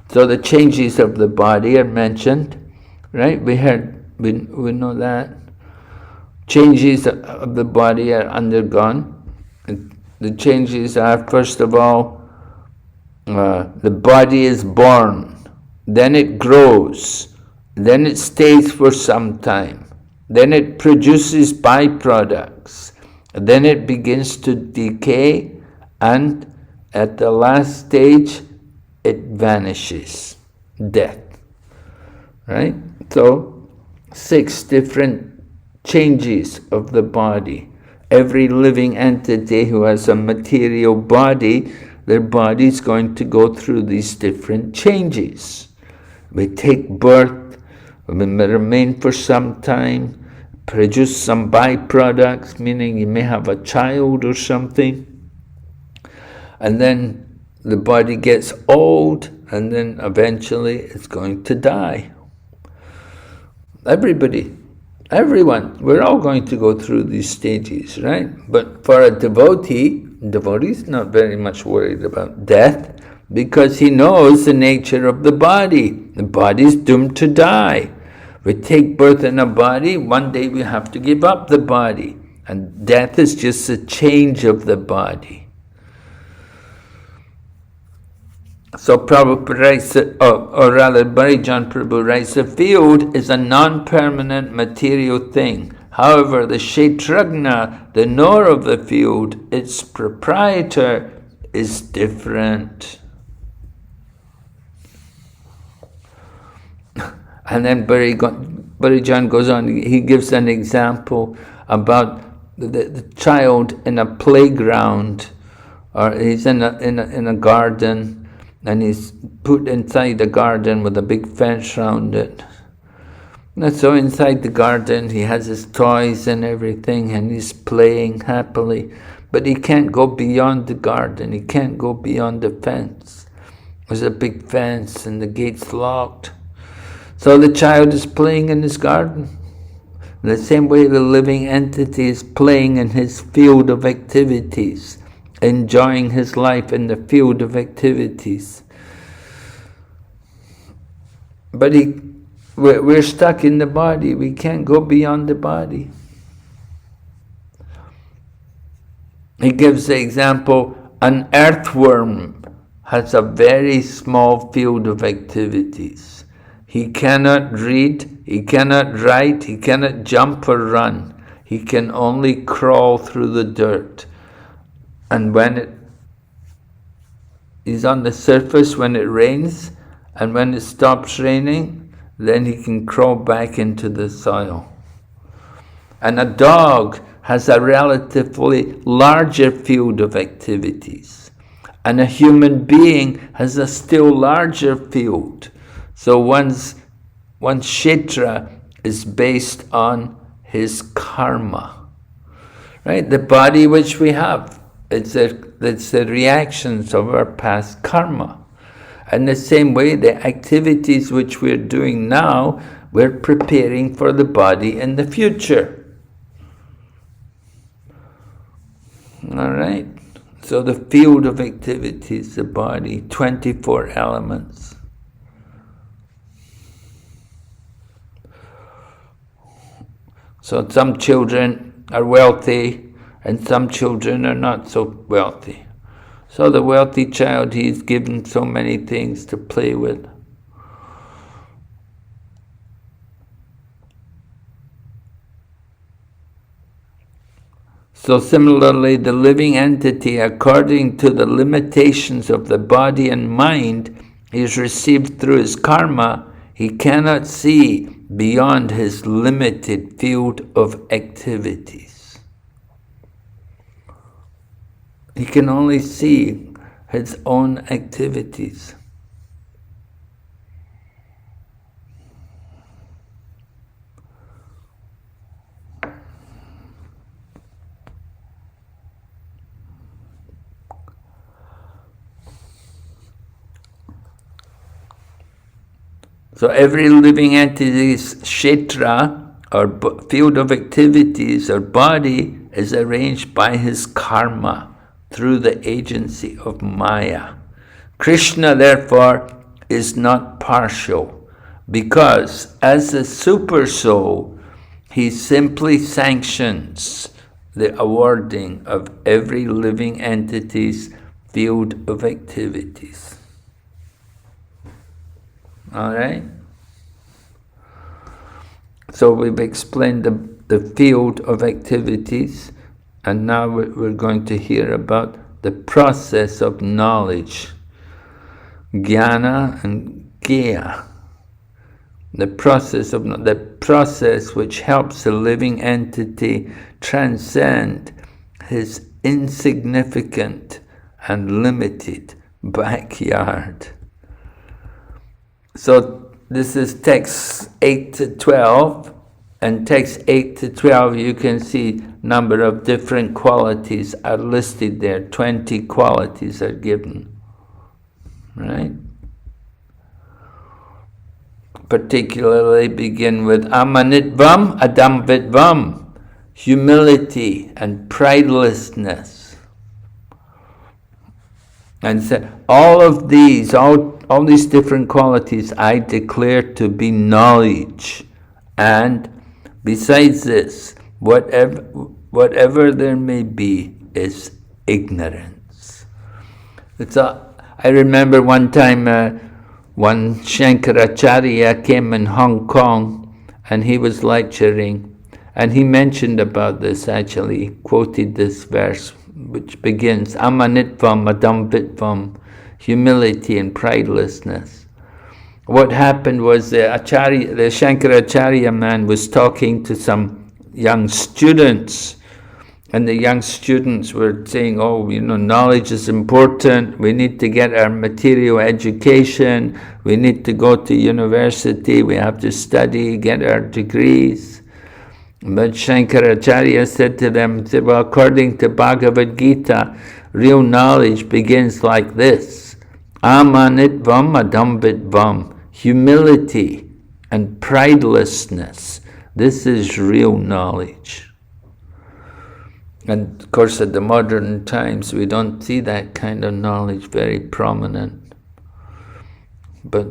So the changes of the body are mentioned, right? We know that. Changes of the body are undergone. The changes are, first of all, the body is born, then it grows, then it stays for some time, then it produces byproducts, then it begins to decay, and at the last stage, it vanishes, death, right? So, 6 different changes of the body. Every living entity who has a material body, their body is going to go through these different changes. We take birth, we may remain for some time, produce some byproducts, meaning you may have a child or something, and then the body gets old, and then eventually it's going to die. Everybody. Everyone, we're all going to go through these stages, right? But for a devotee's not very much worried about death because he knows the nature of the body. The body's doomed to die. We take birth in a body, one day we have to give up the body. And death is just a change of the body. So Prabhupada writes, or rather Bharijan Prabhu writes, the field is a non-permanent material thing. However, the Kshetrajna, the knower of the field, its proprietor, is different. And then Bharijan goes on, he gives an example about the child in a playground, or he's in a garden, and he's put inside the garden with a big fence around it. And so inside the garden he has his toys and everything, and he's playing happily, but he can't go beyond the garden, he can't go beyond the fence. There's a big fence and the gate's locked. So the child is playing in his garden. In the same way the living entity is playing in his field of activities, enjoying his life in the field of activities. But we're stuck in the body, we can't go beyond the body. He gives the example, an earthworm has a very small field of activities. He cannot read, he cannot write, he cannot jump or run. He can only crawl through the dirt. And when he's on the surface when it rains, and when it stops raining, then he can crawl back into the soil. And a dog has a relatively larger field of activities. And a human being has a still larger field. So one's kshetra is based on his karma. Right? The body which we have, it's the reactions of our past karma. And the same way, the activities which we're doing now, we're preparing for the body in the future. All right? So the field of activities, the body, 24 elements. So some children are wealthy and some children are not so wealthy. So the wealthy child, he's given so many things to play with. So similarly, the living entity, according to the limitations of the body and mind he's received through his karma, he cannot see beyond his limited field of activities. He can only see his own activities. So every living entity's kshetra, or field of activities, or body, is arranged by his karma through the agency of Maya. Krishna, therefore, is not partial, because as a super soul, he simply sanctions the awarding of every living entity's field of activities. All right? So we've explained the field of activities, and now we're going to hear about the process of knowledge, jnana and gya. The process which helps the living entity transcend his insignificant and limited backyard. So this is text 8 to 12, and text 8 to 12 you can see number of different qualities are listed there. 20 qualities are given, right? particularly begin with amanitvam adamvitvam, humility and pridelessness. And so all of these, all these different qualities I declare to be knowledge. And besides this, whatever there may be is ignorance. I remember one time one Shankaracharya came in Hong Kong and he was lecturing, and he mentioned about this actually. He quoted this verse which begins, amanitvam adamvitvam, humility and pridelessness. What happened was the Shankaracharya man was talking to some young students, and the young students were saying, oh, knowledge is important, we need to get our material education, we need to go to university, we have to study, get our degrees. But Shankaracharya said to them, well, according to Bhagavad Gita, real knowledge begins like this, amanitvam adamvitvam, humility and pridelessness. This is real knowledge. And of course, at the modern times, we don't see that kind of knowledge very prominent. But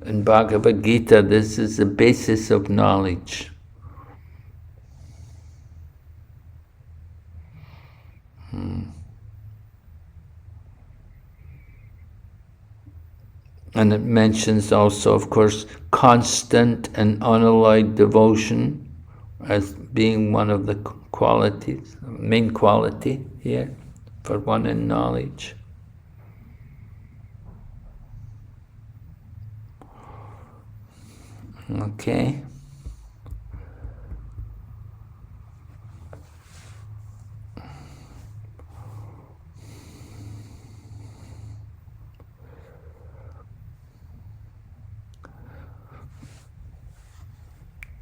in Bhagavad Gita, this is the basis of knowledge. And it mentions also, of course, constant and unalloyed devotion as being one of the qualities, main quality here for one in knowledge. Okay.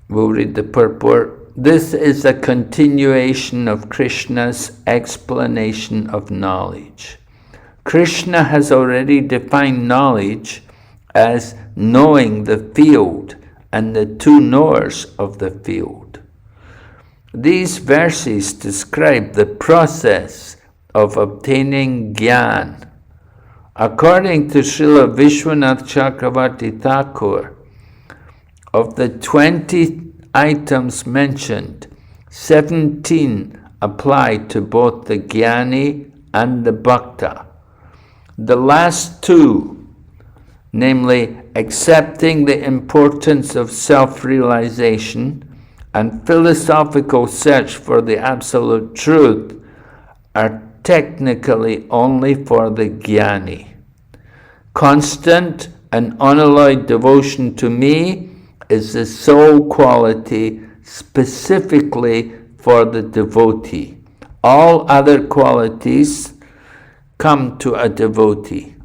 We'll read the purport. This is a continuation of Krishna's explanation of knowledge. Krishna has already defined knowledge as knowing the field and the two knowers of the field. These verses describe the process of obtaining jnana. According to Srila Vishwanath Chakravarti Thakur, of the 20 items mentioned, 17 apply to both the jnani and the bhakta. The last two, namely accepting the importance of self-realization and philosophical search for the absolute truth, are technically only for the jnani. Constant and unalloyed devotion to me is the sole quality specifically for the devotee. All other qualities come to a devotee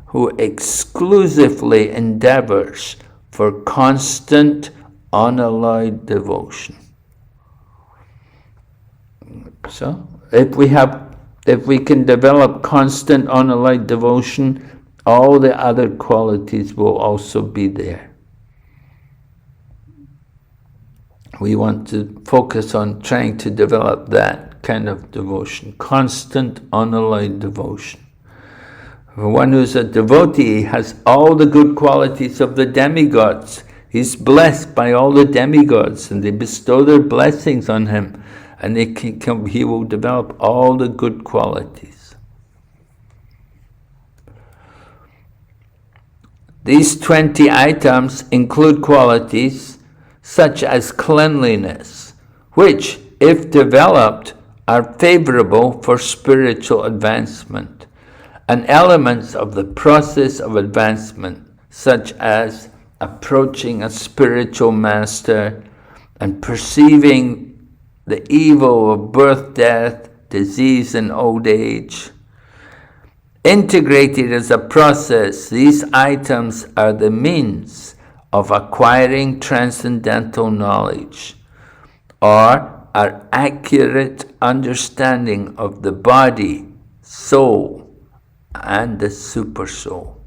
who exclusively endeavors for constant, unalloyed devotion. So, if we can develop constant, unalloyed devotion, all the other qualities will also be there. We want to focus on trying to develop that kind of devotion, constant, unalloyed devotion. For one who's a devotee has all the good qualities of the demigods. He's blessed by all the demigods, and they bestow their blessings on him, and he will develop all the good qualities. These 20 items include qualities such as cleanliness, which, if developed, are favorable for spiritual advancement, and elements of the process of advancement, such as approaching a spiritual master and perceiving the evil of birth, death, disease, and old age. Integrated as a process, these items are the means of acquiring transcendental knowledge, or our accurate understanding of the body, soul, and the supersoul.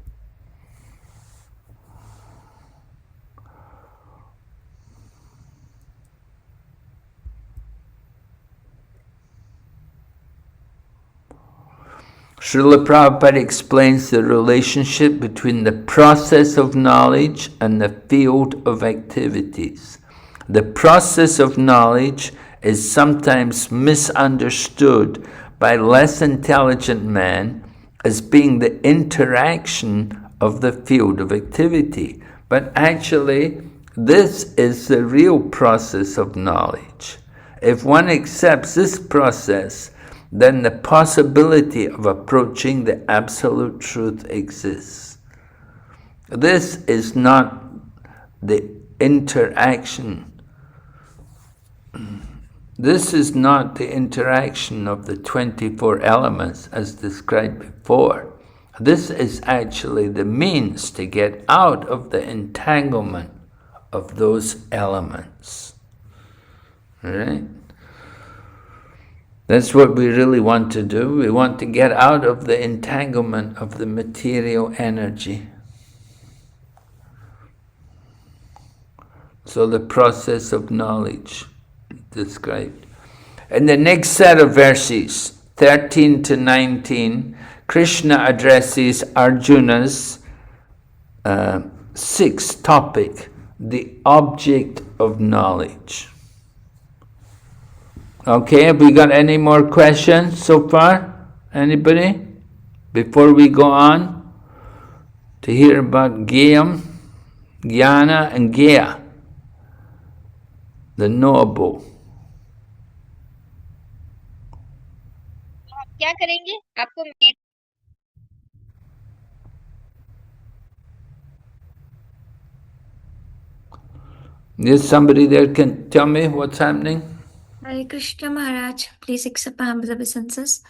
Srila Prabhupada explains the relationship between the process of knowledge and the field of activities. The process of knowledge is sometimes misunderstood by less intelligent men as being the interaction of the field of activity. But actually, this is the real process of knowledge. If one accepts this process, then the possibility of approaching the absolute truth exists. This is not the interaction. This is not the interaction of the 24 elements as described before. This is actually the means to get out of the entanglement of those elements. All right? That's what we really want to do. We want to get out of the entanglement of the material energy. So the process of knowledge described. In the next set of verses, 13 to 19, Krishna addresses Arjuna's sixth topic, the object of knowledge. Okay, have we got any more questions so far? Anybody? Before we go on to hear about Gyam, Jnana and Gya, the knowable. क्या करेंगे आपको Is somebody there can tell me what's happening? Hare Krishna Maharaj, please accept my humble obeisances.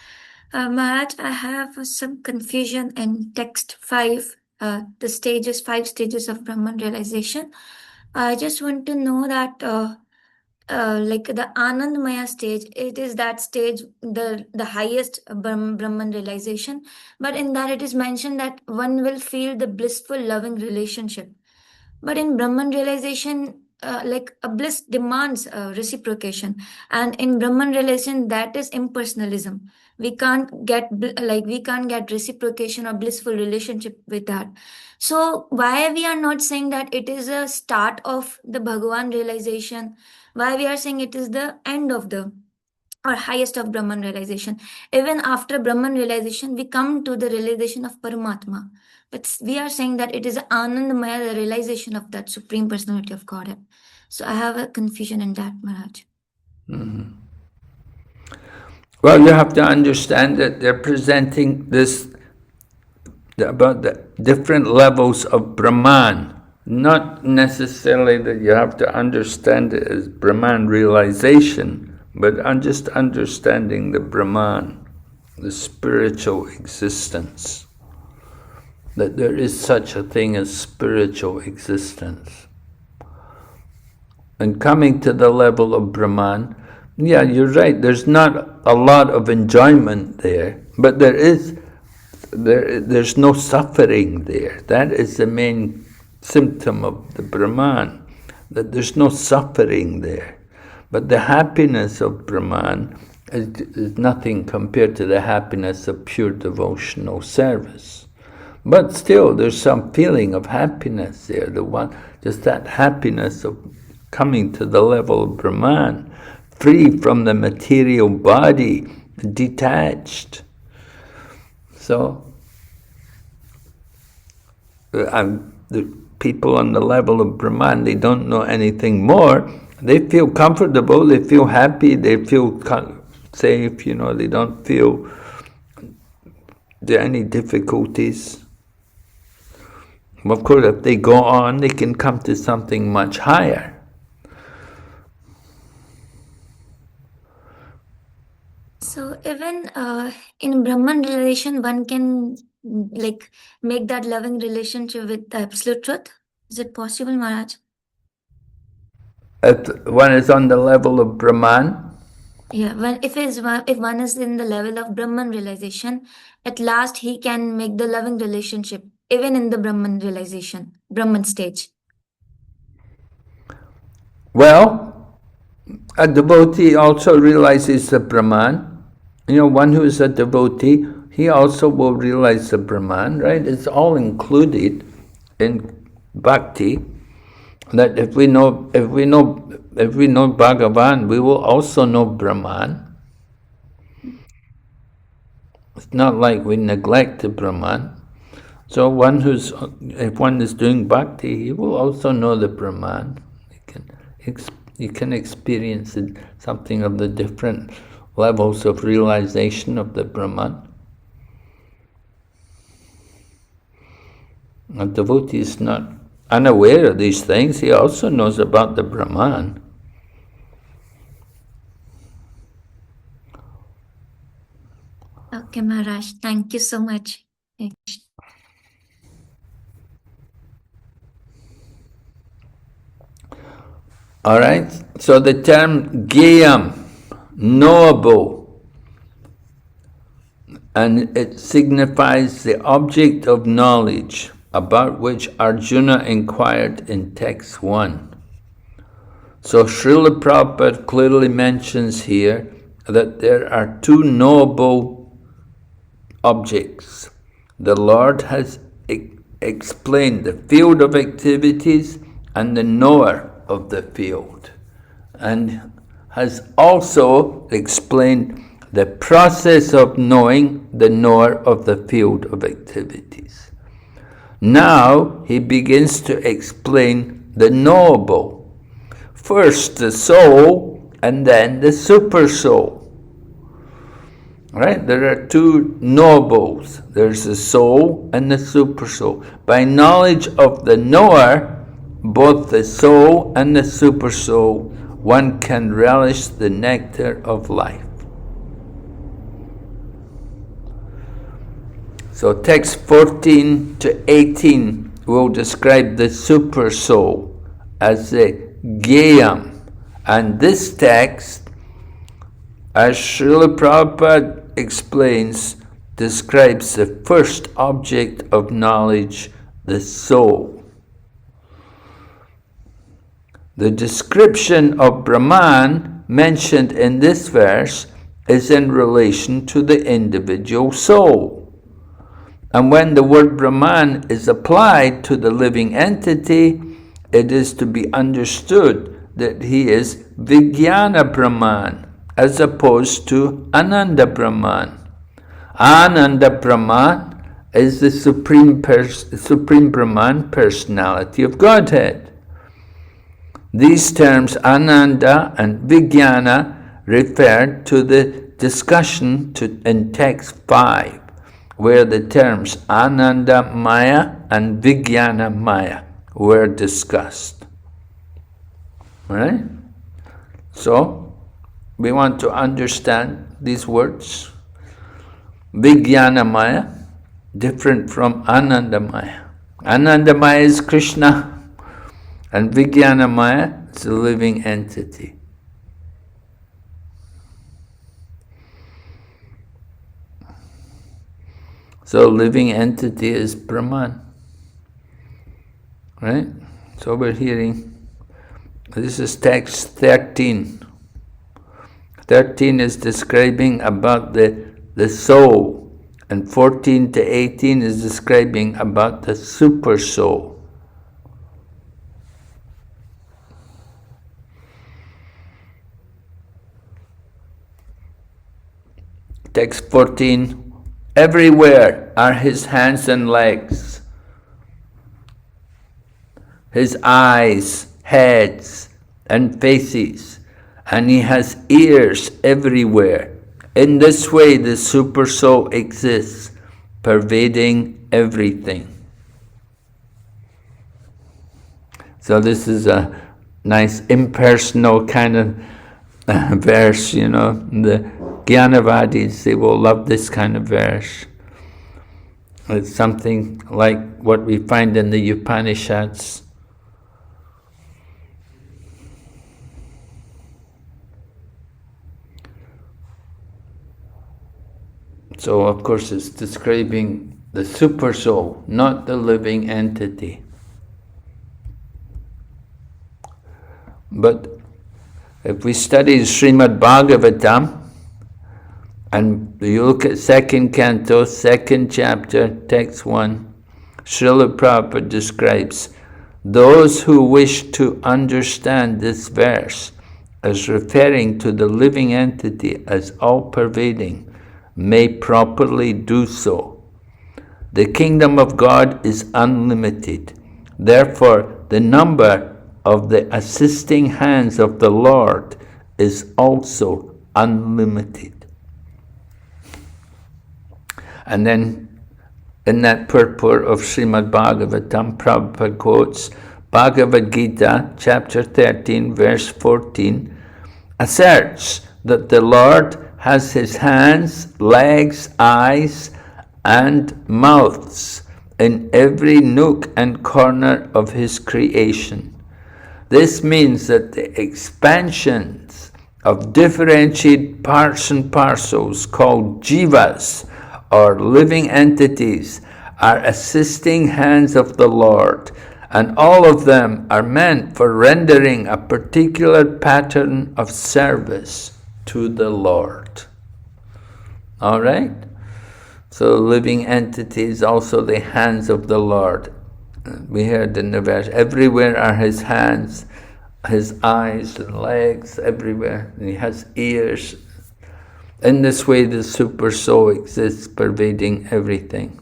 Maharaj, I have some confusion in text 5, the 5 stages of Brahman realization. I just want to know that like the Anandmaya stage, it is that stage, the highest Brahman realization. But in that it is mentioned that one will feel the blissful loving relationship. But in Brahman realization, like a bliss demands reciprocation, and in Brahman realization, that is impersonalism. We can't get reciprocation or blissful relationship with that. So why we are not saying that it is a start of the Bhagavan realization? Why we are saying it is the end of the or highest of Brahman realization? Even after Brahman realization, we come to the realization of Paramatma. But we are saying that it is Anandamaya, the realization of that Supreme Personality of Godhead. So I have a confusion in that, Maharaj. Mm-hmm. Well, you have to understand that they're presenting this about the different levels of Brahman. Not necessarily that you have to understand it as Brahman realization, but just understanding the Brahman, the spiritual existence. That there is such a thing as spiritual existence. And coming to the level of Brahman, yeah, you're right, there's not a lot of enjoyment there, but there's no suffering there. That is the main symptom of the Brahman, that there's no suffering there. But the happiness of Brahman is nothing compared to the happiness of pure devotional service. But still, there's some feeling of happiness there, just that happiness of coming to the level of Brahman, free from the material body, detached. So, the people on the level of Brahman, they don't know anything more. They feel comfortable, they feel happy, they feel safe, they don't feel there are any difficulties. Of course, if they go on, they can come to something much higher. So even in Brahman realization, one can make that loving relationship with the absolute truth. Is it possible, Maharaj? If one is on the level of Brahman, yeah, if one is in the level of Brahman realization, at last he can make the loving relationship, even in the Brahman realization, Brahman stage. Well, a devotee also realizes the Brahman. One who is a devotee he also will realize the Brahman, right? It's all included in bhakti. That if we know Bhagavan, we will also know Brahman. It's not like we neglect the Brahman. So if one is doing bhakti, he will also know the Brahman. He can experience something of the different levels of realization of the Brahman. A devotee is not unaware of these things. He also knows about the Brahman. Okay, Maharaj, thank you so much. All right, so the term Geyam, knowable, and it signifies the object of knowledge about which Arjuna inquired in text 1. So Srila Prabhupada clearly mentions here that there are two knowable objects. The Lord has explained the field of activities and the knower of the field, and has also explained the process of knowing the knower of the field of activities. Now he begins to explain the knowable. First the soul and then the super soul. Right? There are two knowables. There's the soul and the super soul. By knowledge of the knower, both the soul and the super soul, one can relish the nectar of life. So text 14 to 18 will describe the super soul as the Geyam. And this text, as Srila Prabhupada explains, describes the first object of knowledge, the soul. The description of Brahman mentioned in this verse is in relation to the individual soul. And when the word Brahman is applied to the living entity, it is to be understood that he is Vijnana Brahman, as opposed to Ananda Brahman. Ananda Brahman is the Supreme Brahman, personality of Godhead. These terms Ananda and Vijnana refer to the discussion in text 5, where the terms Ananda Maya and Vijnana Maya were discussed. Right? So, we want to understand these words. Vijnana Maya, different from Ananda Maya. Ananda Maya is Krishna, and Vijnana Maya is a living entity. So living entity is Brahman, right? So we're hearing, this is text 13. 13 is describing about the soul, and 14 to 18 is describing about the super soul. Text 14. Everywhere are his hands and legs, his eyes, heads, and faces, and he has ears everywhere. In this way, the super soul exists, pervading everything. So this is a nice impersonal kind of verse, you know. The Jnanavadis, they will love this kind of verse. It's something like what we find in the Upanishads. So, of course, it's describing the super soul, not the living entity. But if we study Srimad Bhagavatam, and You look at second canto, second chapter, text 1. Srila Prabhupada describes those who wish to understand this verse as referring to the living entity as all-pervading may properly do so. The kingdom of God is unlimited. Therefore, the number of the assisting hands of the Lord is also unlimited. And then in that purport of Srimad Bhagavatam, Prabhupada quotes Bhagavad Gita, chapter 13, verse 14, asserts that the Lord has his hands, legs, eyes, and mouths in every nook and corner of his creation. This means that the expansions of differentiated parts and parcels called jivas, or living entities, are assisting hands of the Lord, and all of them are meant for rendering a particular pattern of service to the Lord. All right? So living entities, also the hands of the Lord. We heard in the verse, everywhere are his hands, his eyes and legs, everywhere. And he has ears. In this way, the super soul exists, pervading everything.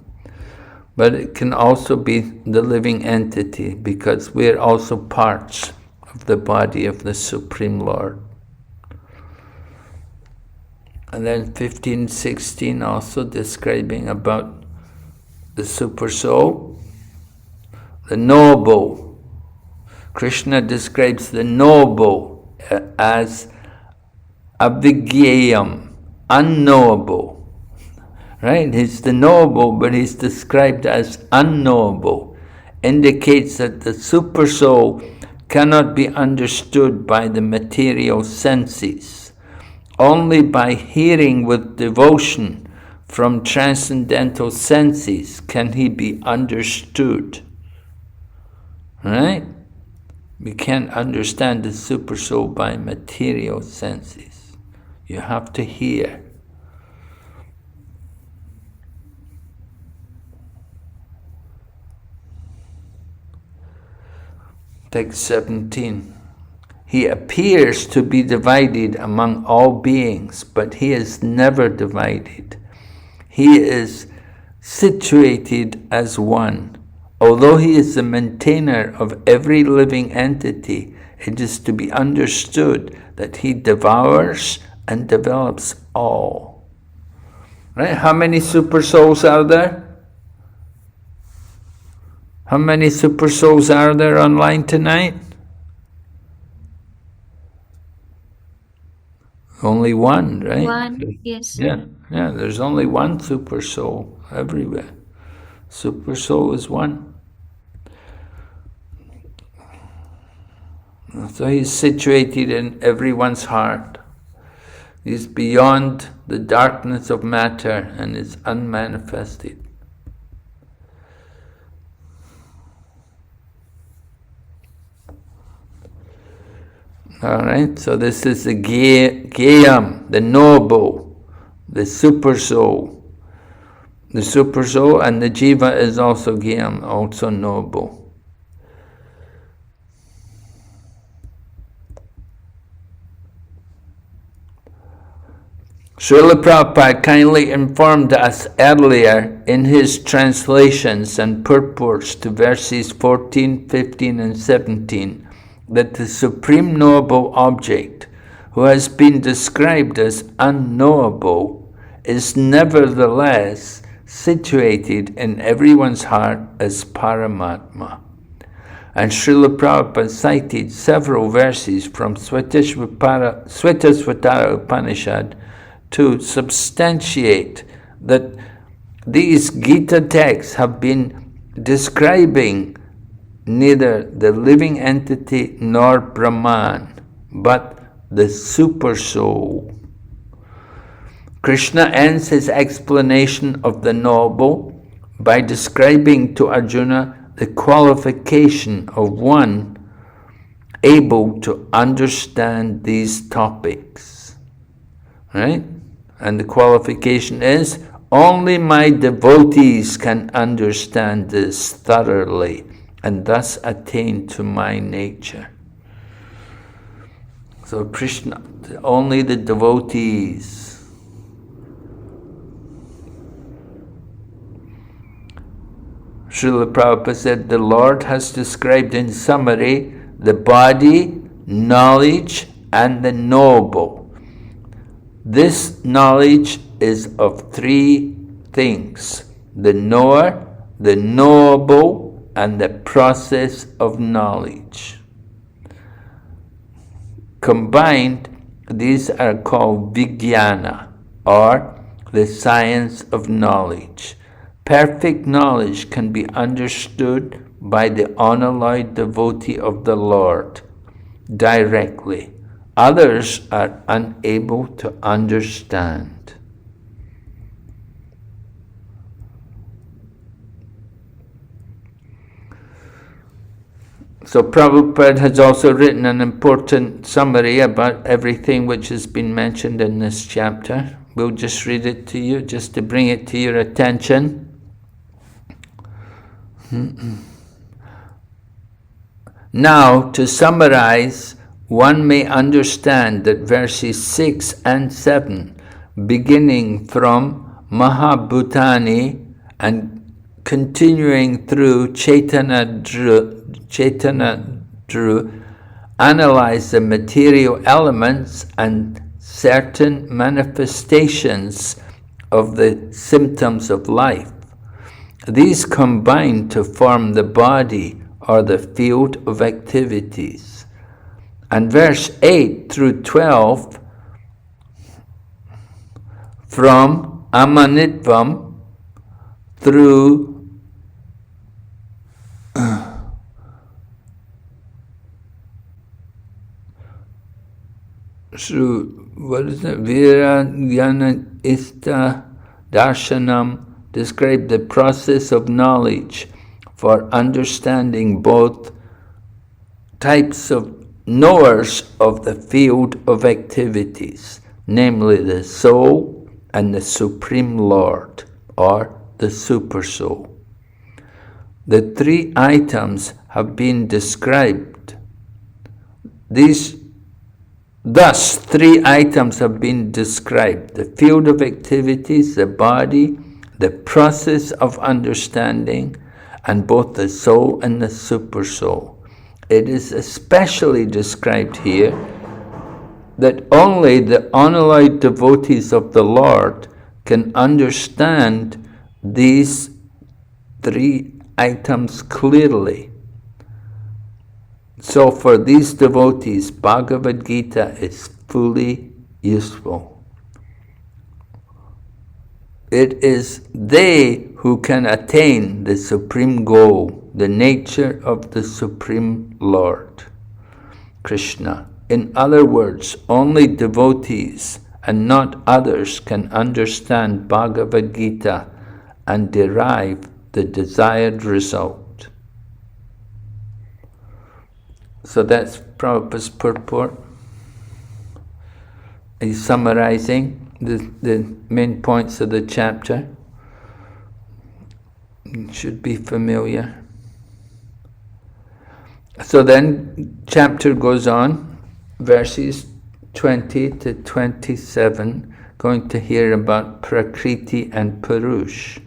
But it can also be the living entity, because we're also parts of the body of the Supreme Lord. And then 15, 16 also describing about the super soul, the noble. Krishna describes the noble as avigyayam, unknowable. Right? He's the knowable, but he's described as unknowable. Indicates that the super soul cannot be understood by the material senses. Only by hearing with devotion from transcendental senses can he be understood. Right? We can't understand the super soul by material senses. You have to hear. Text 17. He appears to be divided among all beings, but he is never divided. He is situated as one. Although he is the maintainer of every living entity, it is to be understood that he devours and develops all. Right? How many super souls are there? How many super souls are there online tonight? Only one, right? One, yes. Yeah, there's only one super soul everywhere. Super soul is one. So he's situated in everyone's heart. He's beyond the darkness of matter and is unmanifested. All right, so this is the Gayam, the noble, the super soul. The super soul, and the Jiva is also Gayam, also noble. Srila Prabhupada kindly informed us earlier in his translations and purports to verses 14, 15 and 17 that the Supreme Knowable Object, who has been described as unknowable, is nevertheless situated in everyone's heart as Paramatma. And Srila Prabhupada cited several verses from Svetashvatara Upanishad to substantiate that these Gita texts have been describing neither the living entity nor Brahman, but the super soul. Krishna ends his explanation of the noble by describing to Arjuna the qualification of one able to understand these topics. Right? And the qualification is, only my devotees can understand this thoroughly and thus attain to my nature. So Krishna, only the devotees. Srila Prabhupada said, the Lord has described in summary the body, knowledge, and the knowable. This knowledge is of three things: the knower, the knowable, and the process of knowledge. Combined, these are called vijnana, or the science of knowledge. Perfect knowledge can be understood by the unalloyed devotee of the Lord directly. Others are unable to understand. So Prabhupada has also written an important summary about everything which has been mentioned in this chapter. We'll just read it to you, just to bring it to your attention. Now, to summarize, one may understand that verses 6 and 7, beginning from Mahabhutani and continuing through Chaitanya Dhru, analyze the material elements and certain manifestations of the symptoms of life. These combine to form the body, or the field of activities. And verse 8 through 12, from Amanitvam through Virajnana Ista Darshanam, describe the process of knowledge for understanding both types of knowers of the field of activities, namely the soul and the Supreme Lord, or the Super Soul. The three items have been described. Thus, three items have been described: the field of activities, the body, the process of understanding, and both the soul and the super soul. It is especially described here that only the unalloyed devotees of the Lord can understand these three items clearly. So for these devotees, Bhagavad Gita is fully useful. It is they who can attain the supreme goal, the nature of the Supreme Lord, Krishna. In other words, only devotees and not others can understand Bhagavad Gita and derive the desired result. So that's Prabhupada's purport. He's summarizing the main points of the chapter. It should be familiar. So then, chapter goes on, verses 20 to 27, going to hear about Prakriti and Purush,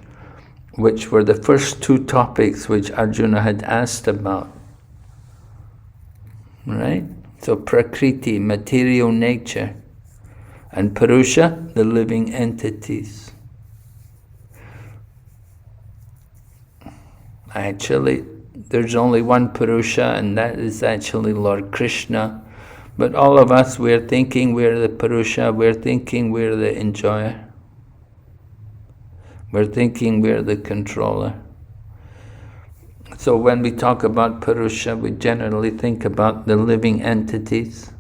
which were the first two topics which Arjuna had asked about. Right? So Prakriti, material nature, and Purusha, the living entities. Actually, there's only one Purusha, and that is actually Lord Krishna. But all of us, we're thinking we're the Purusha, we're thinking we're the enjoyer. We're thinking we're the controller. So when we talk about Purusha, we generally think about the living entities.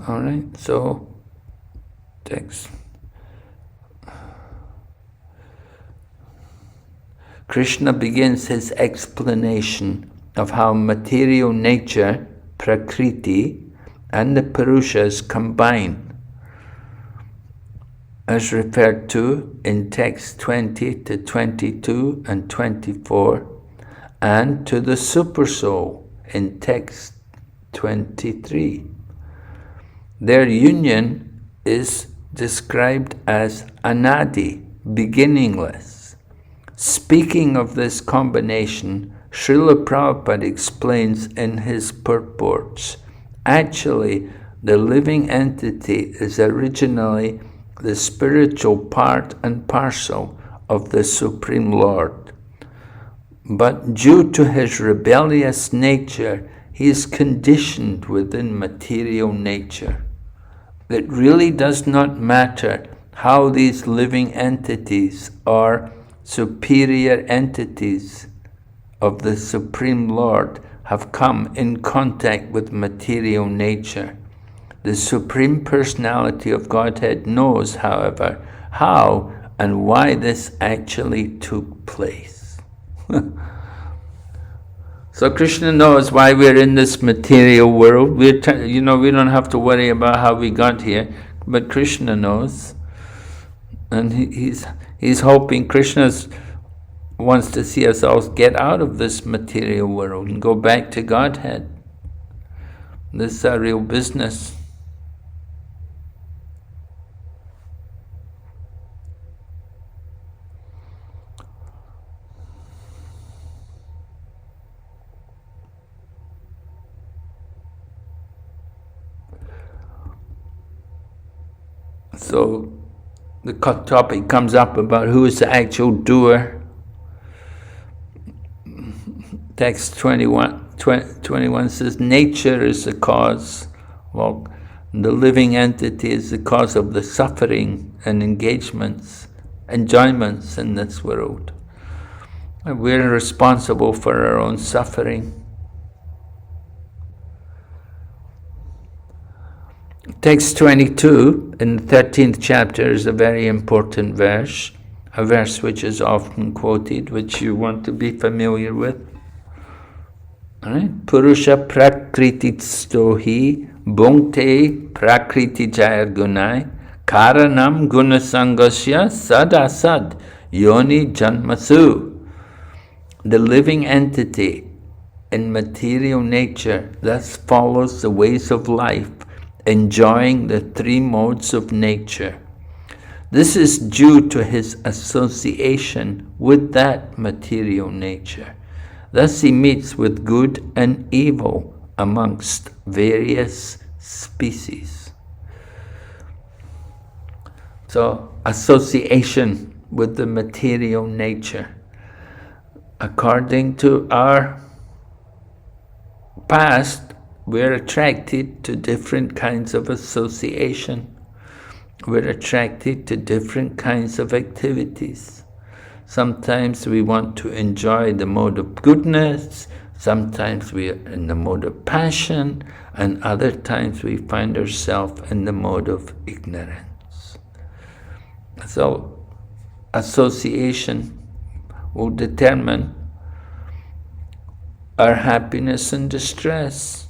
All right, so text. Krishna begins his explanation of how material nature, Prakriti, and the Purushas combine, as referred to in text 20 to 22 and 24, and to the Supersoul in text 23. Their union is described as anadi, beginningless. Speaking of this combination, Srila Prabhupada explains in his purports, actually, the living entity is originally the spiritual part and parcel of the Supreme Lord. But due to his rebellious nature, he is conditioned within material nature. It really does not matter how these living entities are superior entities of the Supreme Lord have come in contact with material nature. The Supreme Personality of Godhead knows, however, how and why this actually took place. So Krishna knows why we're in this material world. We don't have to worry about how we got here, but Krishna knows. And he's hoping, Krishna wants to see us all get out of this material world and go back to Godhead. This is our real business. So the topic comes up about who is the actual doer. Text 21 says, nature is the cause. Well, the living entity is the cause of the suffering and enjoyments in this world. And we're responsible for our own suffering. Text 22 in the 13th chapter is a very important verse, a verse which is often quoted, which you want to be familiar with. Alright? Purusha prakritisto hi bhunkte prakriti jaya gunai karanam gunasangasya sadasad yoni janmasu. The living entity in material nature thus follows the ways of life, enjoying the three modes of nature. This is due to his association with that material nature. Thus he meets with good and evil amongst various species. So, association with the material nature. According to our past, we're attracted to different kinds of association. We're attracted to different kinds of activities. Sometimes we want to enjoy the mode of goodness, sometimes we are in the mode of passion, and other times we find ourselves in the mode of ignorance. So, association will determine our happiness and distress.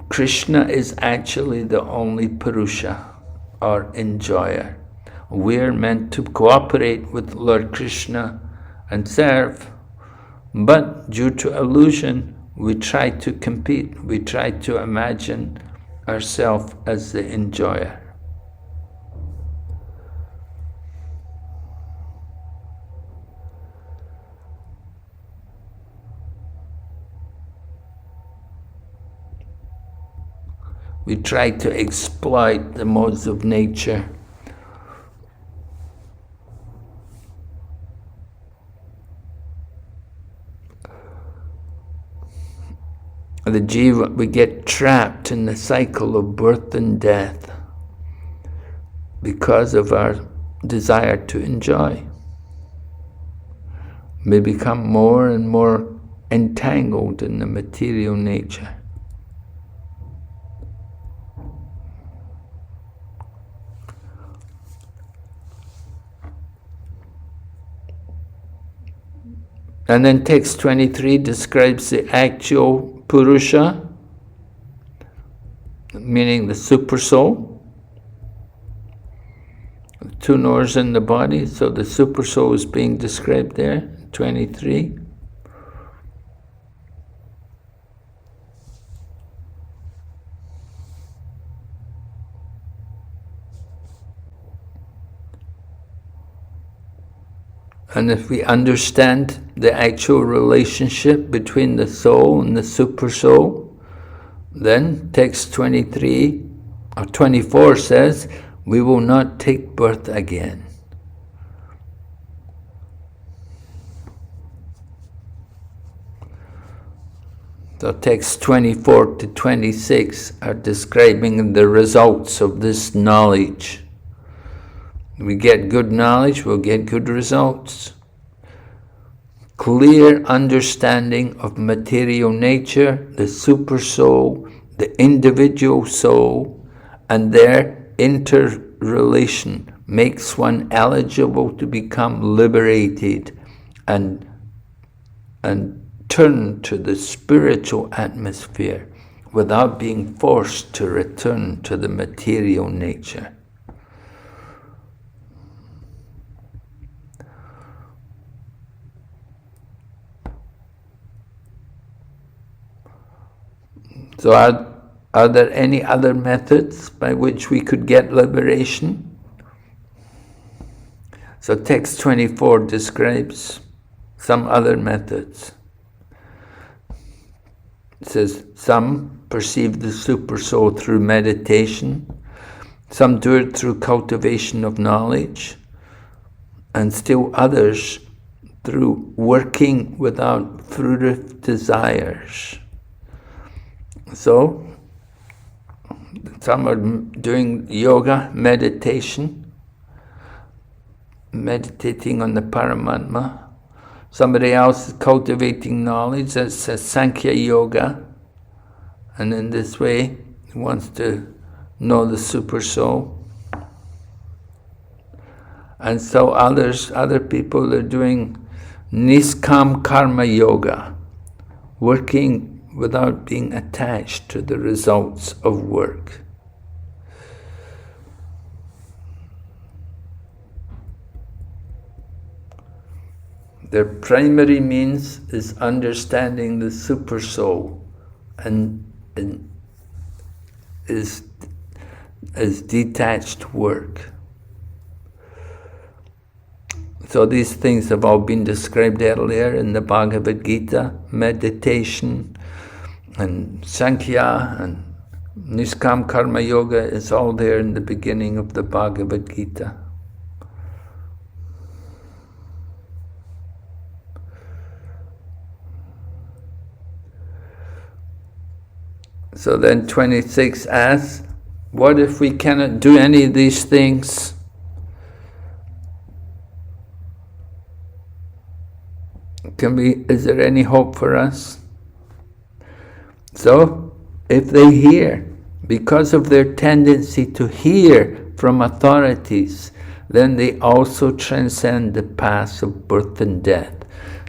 Krishna is actually the only Purusha, or enjoyer. We're meant to cooperate with Lord Krishna and serve, but due to illusion, we try to compete, we try to imagine ourselves as the enjoyer. We try to exploit the modes of nature. The jiva, we get trapped in the cycle of birth and death because of our desire to enjoy. We become more and more entangled in the material nature. And then text 23 describes the actual Purusha, meaning the super soul. Two knowers in the body, so the super soul is being described there, 23. And if we understand the actual relationship between the soul and the super soul, then text 23 or 24 says, we will not take birth again. So texts 24 to 26 are describing the results of this knowledge. We get good knowledge, we'll get good results. Clear understanding of material nature, the super soul, the individual soul, and their interrelation makes one eligible to become liberated and turn to the spiritual atmosphere without being forced to return to the material nature. So are there any other methods by which we could get liberation? So text 24 describes some other methods. It says, some perceive the super soul through meditation, some do it through cultivation of knowledge, and still others through working without fruitive desires. So, some are doing yoga, meditation, meditating on the Paramatma. Somebody else is cultivating knowledge, that's Sankhya Yoga. And in this way, he wants to know the Super Soul. And so other people are doing Niskam Karma Yoga, working without being attached to the results of work. Their primary means is understanding the super soul and is detached work. So these things have all been described earlier in the Bhagavad Gita, meditation and Sankhya and Niskam Karma Yoga is all there in the beginning of the Bhagavad Gita. So then 26 asks, what if we cannot do any of these things? Is there any hope for us? So, if they hear, because of their tendency to hear from authorities, then they also transcend the paths of birth and death.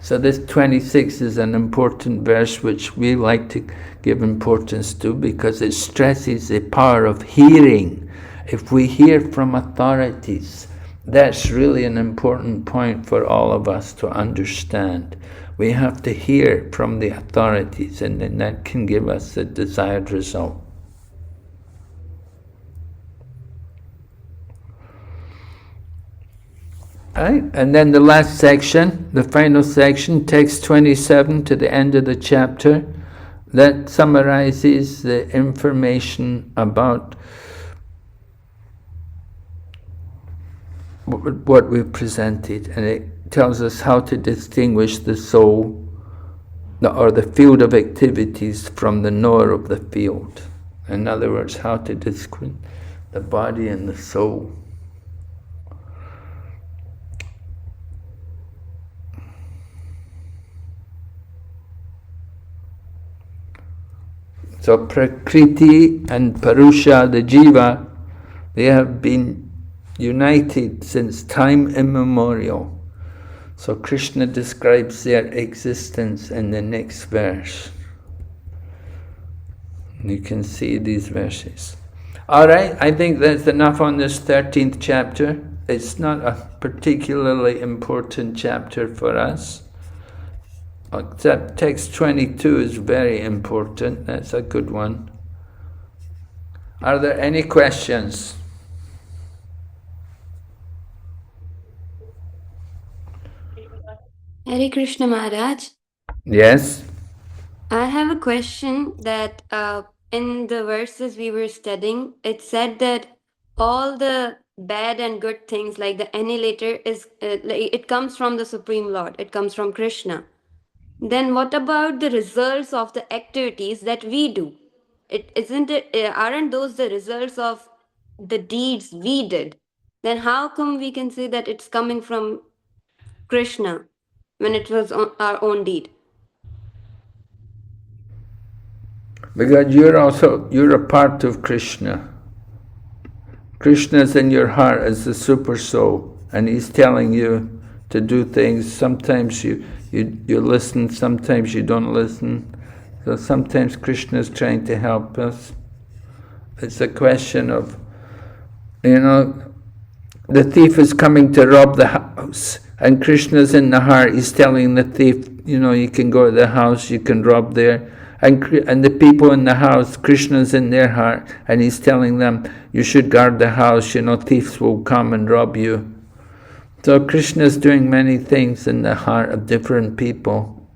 So this 26 is an important verse which we like to give importance to because it stresses the power of hearing. If we hear from authorities, that's really an important point for all of us to understand. We have to hear from the authorities, and then that can give us the desired result. Right? And then the last section, the final section, text 27 to the end of the chapter, that summarizes the information about what we've presented, and it tells us how to distinguish the soul or the field of activities from the knower of the field. In other words, how to distinguish the body and the soul. So Prakriti and Purusha, the Jiva, they have been united since time immemorial. So Krishna describes their existence in the next verse. You can see these verses. All right, I think that's enough on this 13th chapter. It's not a particularly important chapter for us, except text 22 is very important. That's a good one. Are there any questions? Hare Krishna Maharaj. Yes? I have a question that in the verses we were studying, it said that all the bad and good things, like the annihilator, is like, it comes from the Supreme Lord. It comes from Krishna. Then what about the results of the activities that we do? It isn't it? Aren't those the results of the deeds we did? Then how come we can say that it's coming from Krishna when it was our own deed? Because you're a part of Krishna. Krishna's in your heart as the super soul, and he's telling you to do things. Sometimes you listen, sometimes you don't listen. So sometimes Krishna's trying to help us. It's a question of, the thief is coming to rob the house, and Krishna's in the heart. He's telling the thief, you can go to the house, you can rob there. And the people in the house, Krishna's in their heart, and he's telling them, you should guard the house, thieves will come and rob you. So Krishna's doing many things in the heart of different people.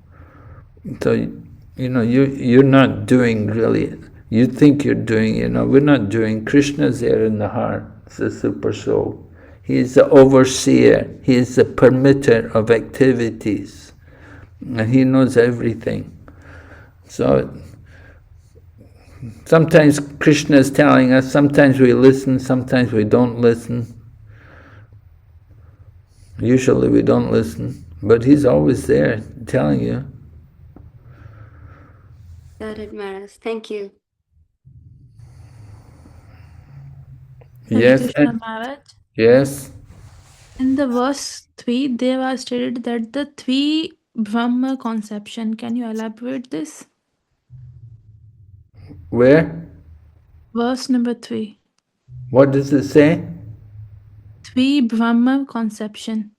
So, you're not doing really, you think you're doing, we're not doing. Krishna's there in the heart, it's the super soul. He is the overseer, he is the permitter of activities, and he knows everything. So, sometimes Krishna is telling us, sometimes we listen, sometimes we don't listen. Usually we don't listen, but he's always there telling you. Got it, Maharaj. Thank you. Yes. Krishna Maharaj. Yes. In the verse 3, there was stated that the three Brahma conception. Can you elaborate this? Where? Verse number 3. What does it say? Three Brahma conception.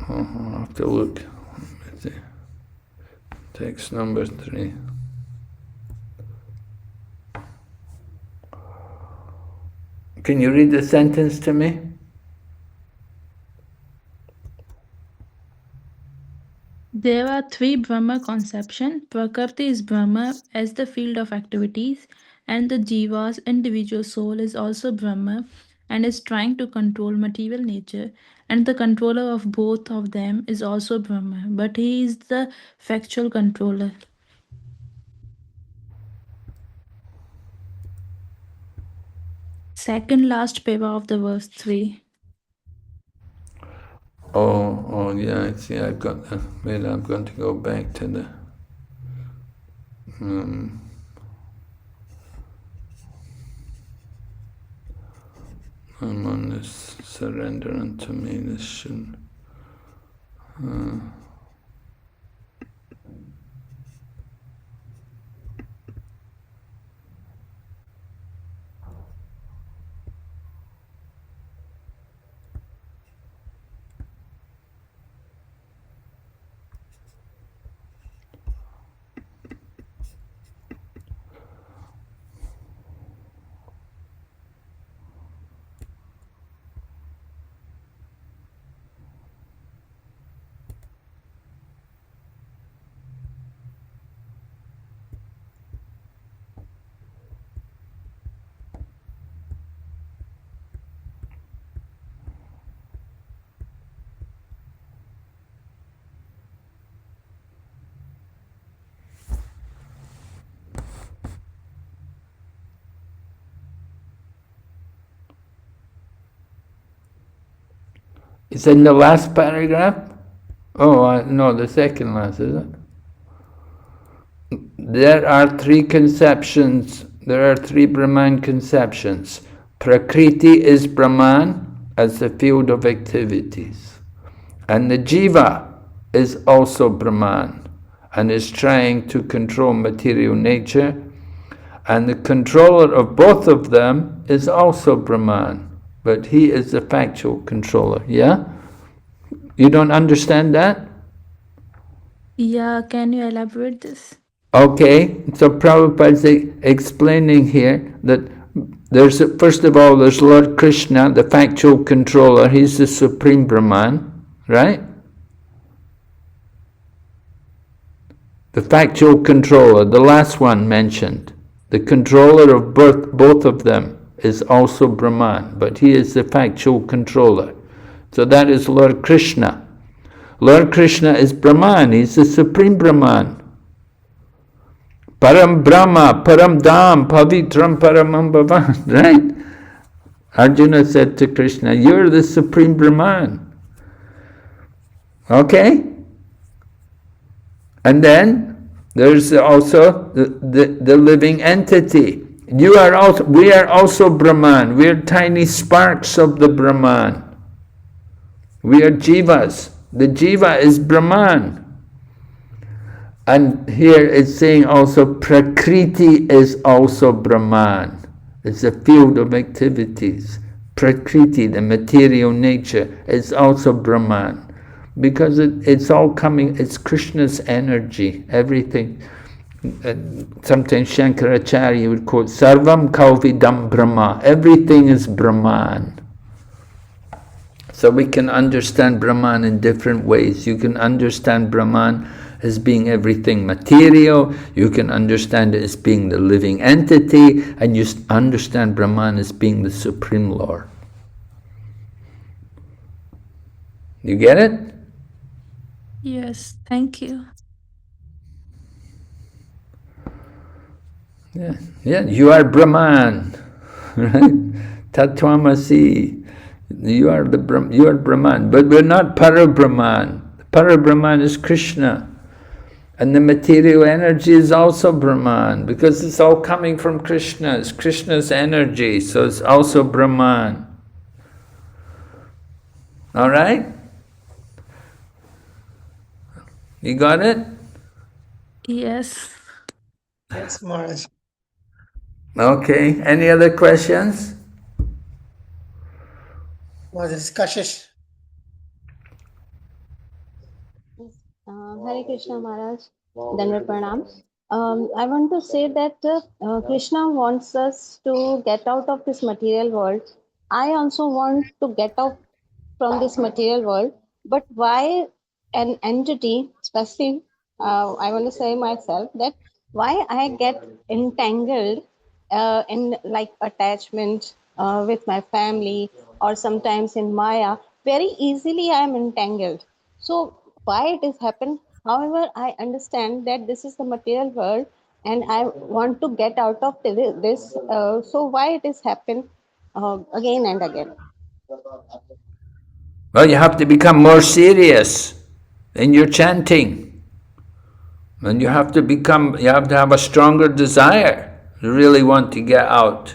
I'll have to look. Text number 3. Can you read the sentence to me? There are three Brahma conception. Prakriti is Brahma as the field of activities, and the Jiva's individual soul is also Brahma and is trying to control material nature, and the controller of both of them is also Brahma, but he is the factual controller. Second last paper of the verse 3. Oh, yeah, I see, I've got that. Wait, I'm going to go back to the... I'm on this surrender unto me, this should... It's in the last paragraph? Oh, no, the second last, is it? There are three conceptions, there are three Brahman conceptions. Prakriti is Brahman as the field of activities. And the Jiva is also Brahman and is trying to control material nature. And the controller of both of them is also Brahman, but he is the factual controller, yeah? You don't understand that? Yeah, can you elaborate this? Okay, so Prabhupada is explaining here that first of all, there's Lord Krishna, the factual controller. He's the supreme Brahman, right? The factual controller, the last one mentioned. The controller of both of them is also Brahman, but he is the factual controller. So that is Lord Krishna. Lord Krishna is Brahman, he's the supreme Brahman. Param Brahma, Param Dham, Pavitram Paramam Bhavan, right? Arjuna said to Krishna, you're the supreme Brahman. Okay? And then there's also the living entity. We are also Brahman. We are tiny sparks of the Brahman. We are jivas. The jiva is Brahman. And here it's saying also Prakriti is also Brahman. It's a field of activities. Prakriti, the material nature, is also Brahman. Because it's all coming, it's Krishna's energy, everything. Sometimes Shankaracharya would quote, Sarvam Kauvidam Brahma, everything is Brahman. So we can understand Brahman in different ways. You can understand Brahman as being everything material, you can understand it as being the living entity, and you understand Brahman as being the Supreme Lord. You get it? Yes, thank you. Yeah, you are Brahman, right? Tattvamasi. You are Brahman, but we're not Parabrahman. Parabrahman is Krishna. And the material energy is also Brahman, because it's all coming from Krishna. It's Krishna's energy, so it's also Brahman. All right? You got it? Yes. Yes, Maharaj. Okay, any other questions? Was it Kashish? Hare Krishna Maharaj, Dandavat Pranam. I want to say that Krishna wants us to get out of this material world. I also want to get out from this material world, but why an entity, especially I want to say myself that why I get entangled in like attachment with my family or sometimes in Maya, very easily I am entangled. So why it is happened? However, I understand that this is the material world and I want to get out of this. So why it is happened again and again? Well, you have to become more serious in your chanting. And you have to have a stronger desire to really want to get out.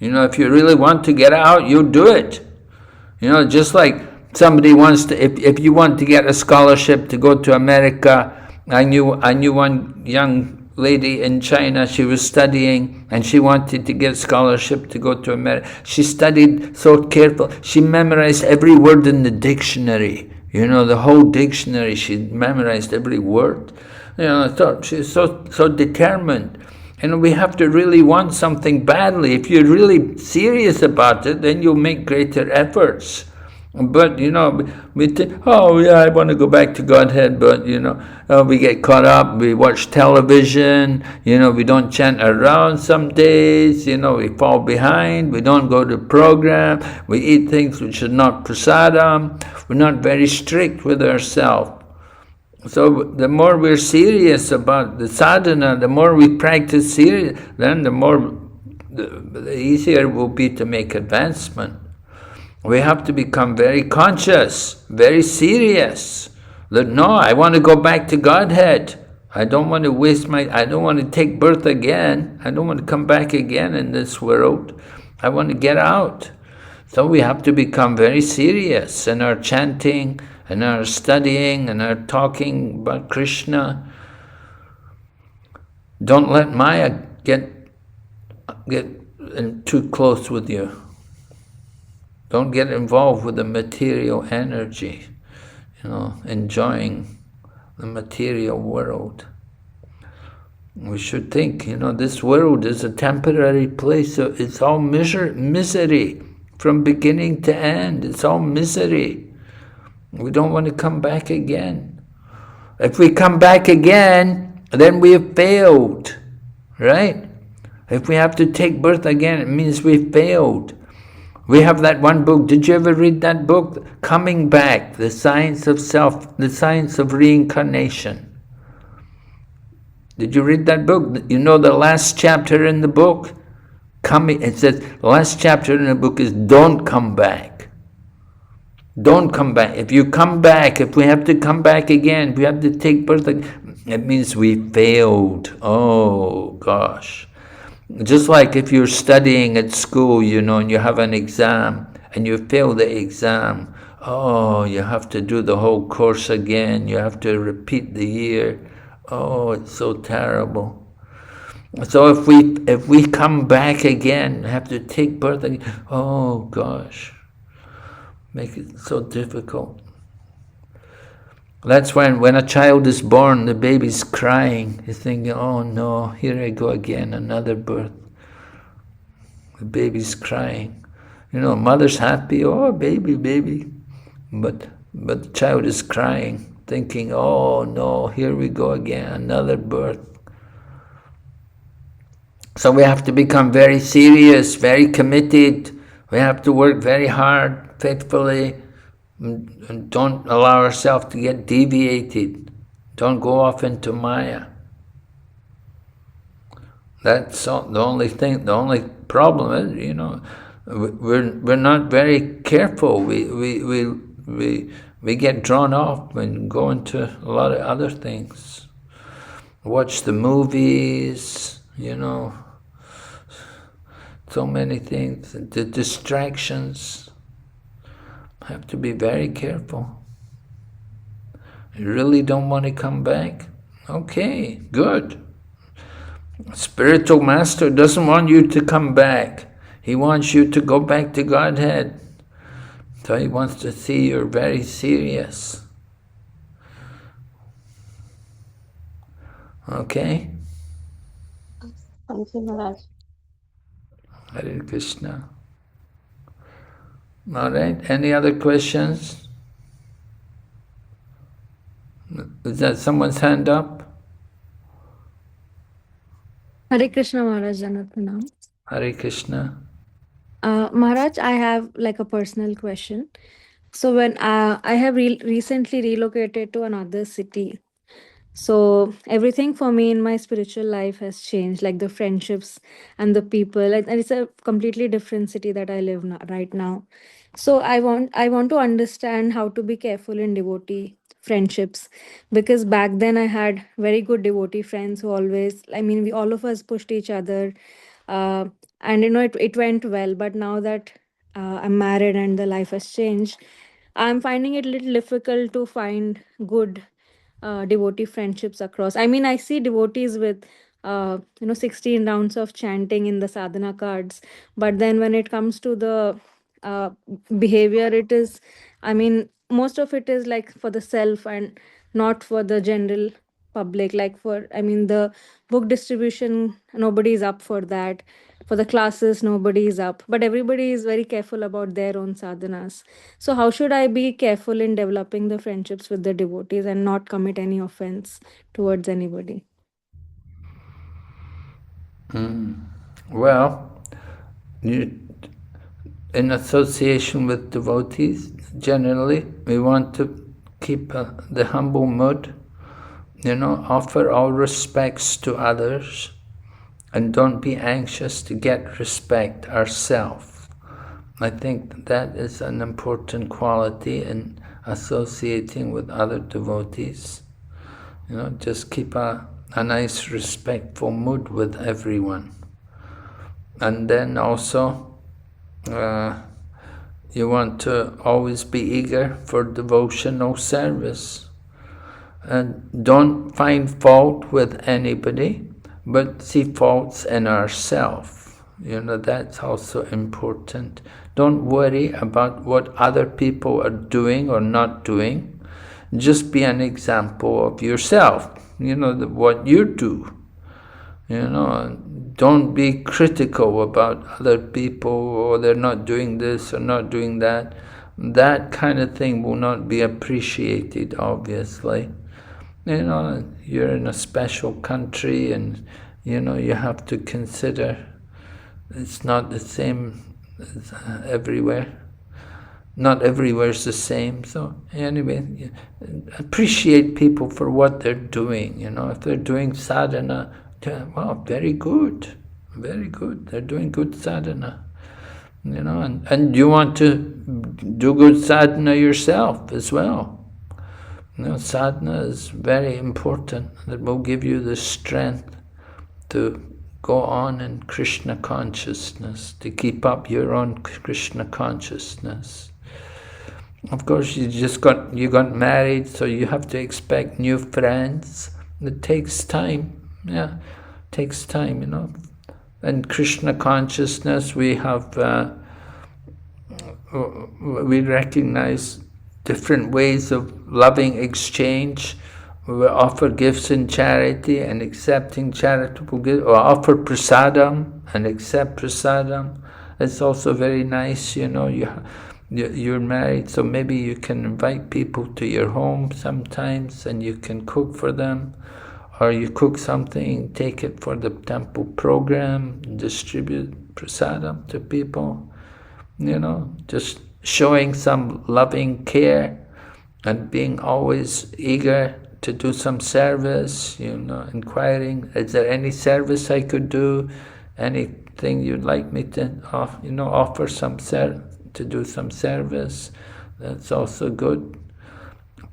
You know, if you really want to get out, you do it. You know, just like somebody wants to, if you want to get a scholarship to go to America, I knew one young lady in China, she was studying and she wanted to get a scholarship to go to America. She studied so careful, she memorized every word in the dictionary. You know, the whole dictionary, she memorized every word. You know, so she's so determined. And we have to really want something badly. If you're really serious about it, then you'll make greater efforts. But, you know, we think, oh, yeah, I want to go back to Godhead, but, you know, we get caught up, we watch television, you know, we don't chant around some days, you know, we fall behind, we don't go to program, we eat things which are not prasadam, we're not very strict with ourselves. So the more we're serious about the sadhana, the more we practice serious, then the easier it will be to make advancement. We have to become very conscious, very serious. That no, I want to go back to Godhead. I don't want to I don't want to take birth again. I don't want to come back again in this world. I want to get out. So we have to become very serious in our chanting, in our studying, in our talking about Krishna. Don't let Maya get too close with you. Don't get involved with the material energy, enjoying the material world. We should think, this world is a temporary place. So it's all misery from beginning to end. It's all misery. We don't want to come back again. If we come back again, then we have failed, right? If we have to take birth again, it means we failed. We have that one book. Did you ever read that book? Coming Back, The Science of Self, The Science of Reincarnation. Did you read that book? You know the last chapter in the book? It says, the last chapter in the book is don't come back. Don't come back. If you come back, if we have to come back again, if we have to take birth again, it means we failed. Oh, gosh. Just like if you're studying at school, and you have an exam, and you fail the exam, oh, you have to do the whole course again. You have to repeat the year. Oh, it's so terrible. So if we come back again, have to take birth again, oh gosh, make it so difficult. That's when a child is born, the baby's crying. He's thinking, oh no, here I go again, another birth. The baby's crying. Mother's happy, oh baby. But the child is crying, thinking, oh no, here we go again, another birth. So we have to become very serious, very committed. We have to work very hard, faithfully, and don't allow ourselves to get deviated. Don't go off into Maya. That's the only thing. The only problem is, we're not very careful. We get drawn off and go into a lot of other things. Watch the movies, so many things. The distractions. Have to be very careful. You really don't want to come back? Okay, good. Spiritual master doesn't want you to come back. He wants you to go back to Godhead. So he wants to see you're very serious. Okay? Thank you, Maharaj. Hare Krishna. All right, any other questions? Is that someone's hand up? Hare Krishna Maharaj Janathanam. Hare Krishna. Maharaj, I have like a personal question. So when I have recently relocated to another city, so everything for me in my spiritual life has changed, like the friendships and the people, and it's a completely different city that I live right now. So I want to understand how to be careful in devotee friendships, because back then I had very good devotee friends who always, we all of us pushed each other, uh, and it went well. But now that I'm married and the life has changed, I'm finding it a little difficult to find good devotee friendships across. I see devotees with 16 rounds of chanting in the sadhana cards, but then when it comes to the uh, behavior, it is, most of it is like for the self and not for the general public. Like for, the book distribution, nobody is up for that. For the classes, nobody is up, but everybody is very careful about their own sadhanas. So how should I be careful in developing the friendships with the devotees and not commit any offense towards anybody? Well, in association with devotees, generally, we want to keep the humble mood, offer all respects to others, and don't be anxious to get respect ourselves. I think that is an important quality in associating with other devotees. Just keep a nice respectful mood with everyone. And then also You want to always be eager for devotional service. And don't find fault with anybody, but see faults in ourselves. That's also important. Don't worry about what other people are doing or not doing. Just be an example of yourself, what you do. Don't be critical about other people, or they're not doing this or not doing that. That kind of thing will not be appreciated, obviously. You're in a special country, and you have to consider it's not the same as everywhere. Not everywhere's the same. So anyway, appreciate people for what they're doing. If they're doing sadhana, well, very good, very good. They're doing good sadhana. And you want to do good sadhana yourself as well. Sadhana is very important. It will give you the strength to go on in Krishna consciousness, to keep up your own Krishna consciousness. Of course, you got married, so you have to expect new friends. It takes time. Yeah, it takes time, In Krishna consciousness, we recognize different ways of loving exchange. We offer gifts in charity and accepting charitable gifts, or offer prasadam and accept prasadam. It's also very nice, you're married, so maybe you can invite people to your home sometimes and you can cook for them, or you cook something, take it for the temple program, distribute prasadam to people, just showing some loving care and being always eager to do some service, inquiring, is there any service I could do? Anything you'd like me to, offer to do some service? That's also good.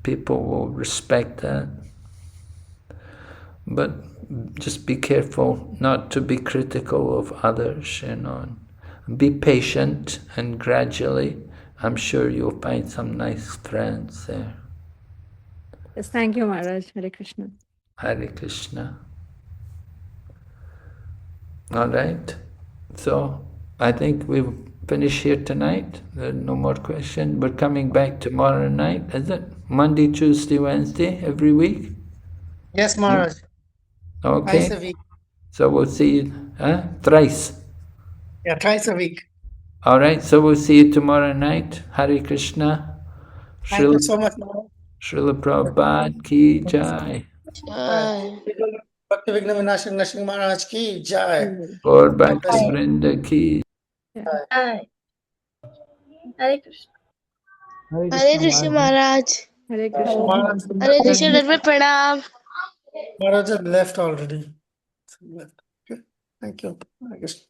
People will respect that. But just be careful not to be critical of others, Be patient, and gradually, I'm sure you'll find some nice friends there. Yes, thank you, Maharaj. Hare Krishna. Hare Krishna. All right. So I think we've finished here tonight. There are no more questions. We're coming back tomorrow night, is it? Monday, Tuesday, Wednesday, every week? Yes, Maharaj. Okay. Twice a week. So we'll see you, thrice. Yeah, twice a week. All right. So we'll see you tomorrow night. Hare Krishna. Thank you so much, Maharaj. Srila Prabhupada ki jai. Bhakti Vigna Vinashak Nrsimha Maharaj ki jai. Gaur Bhakti Vrinda ki. Hare Krishna. Hare Krishna Maharaj. Hare Krishna. Hare Krishna, let me pranam. Maharaj had left already. Okay. Thank you. Hare Krishna.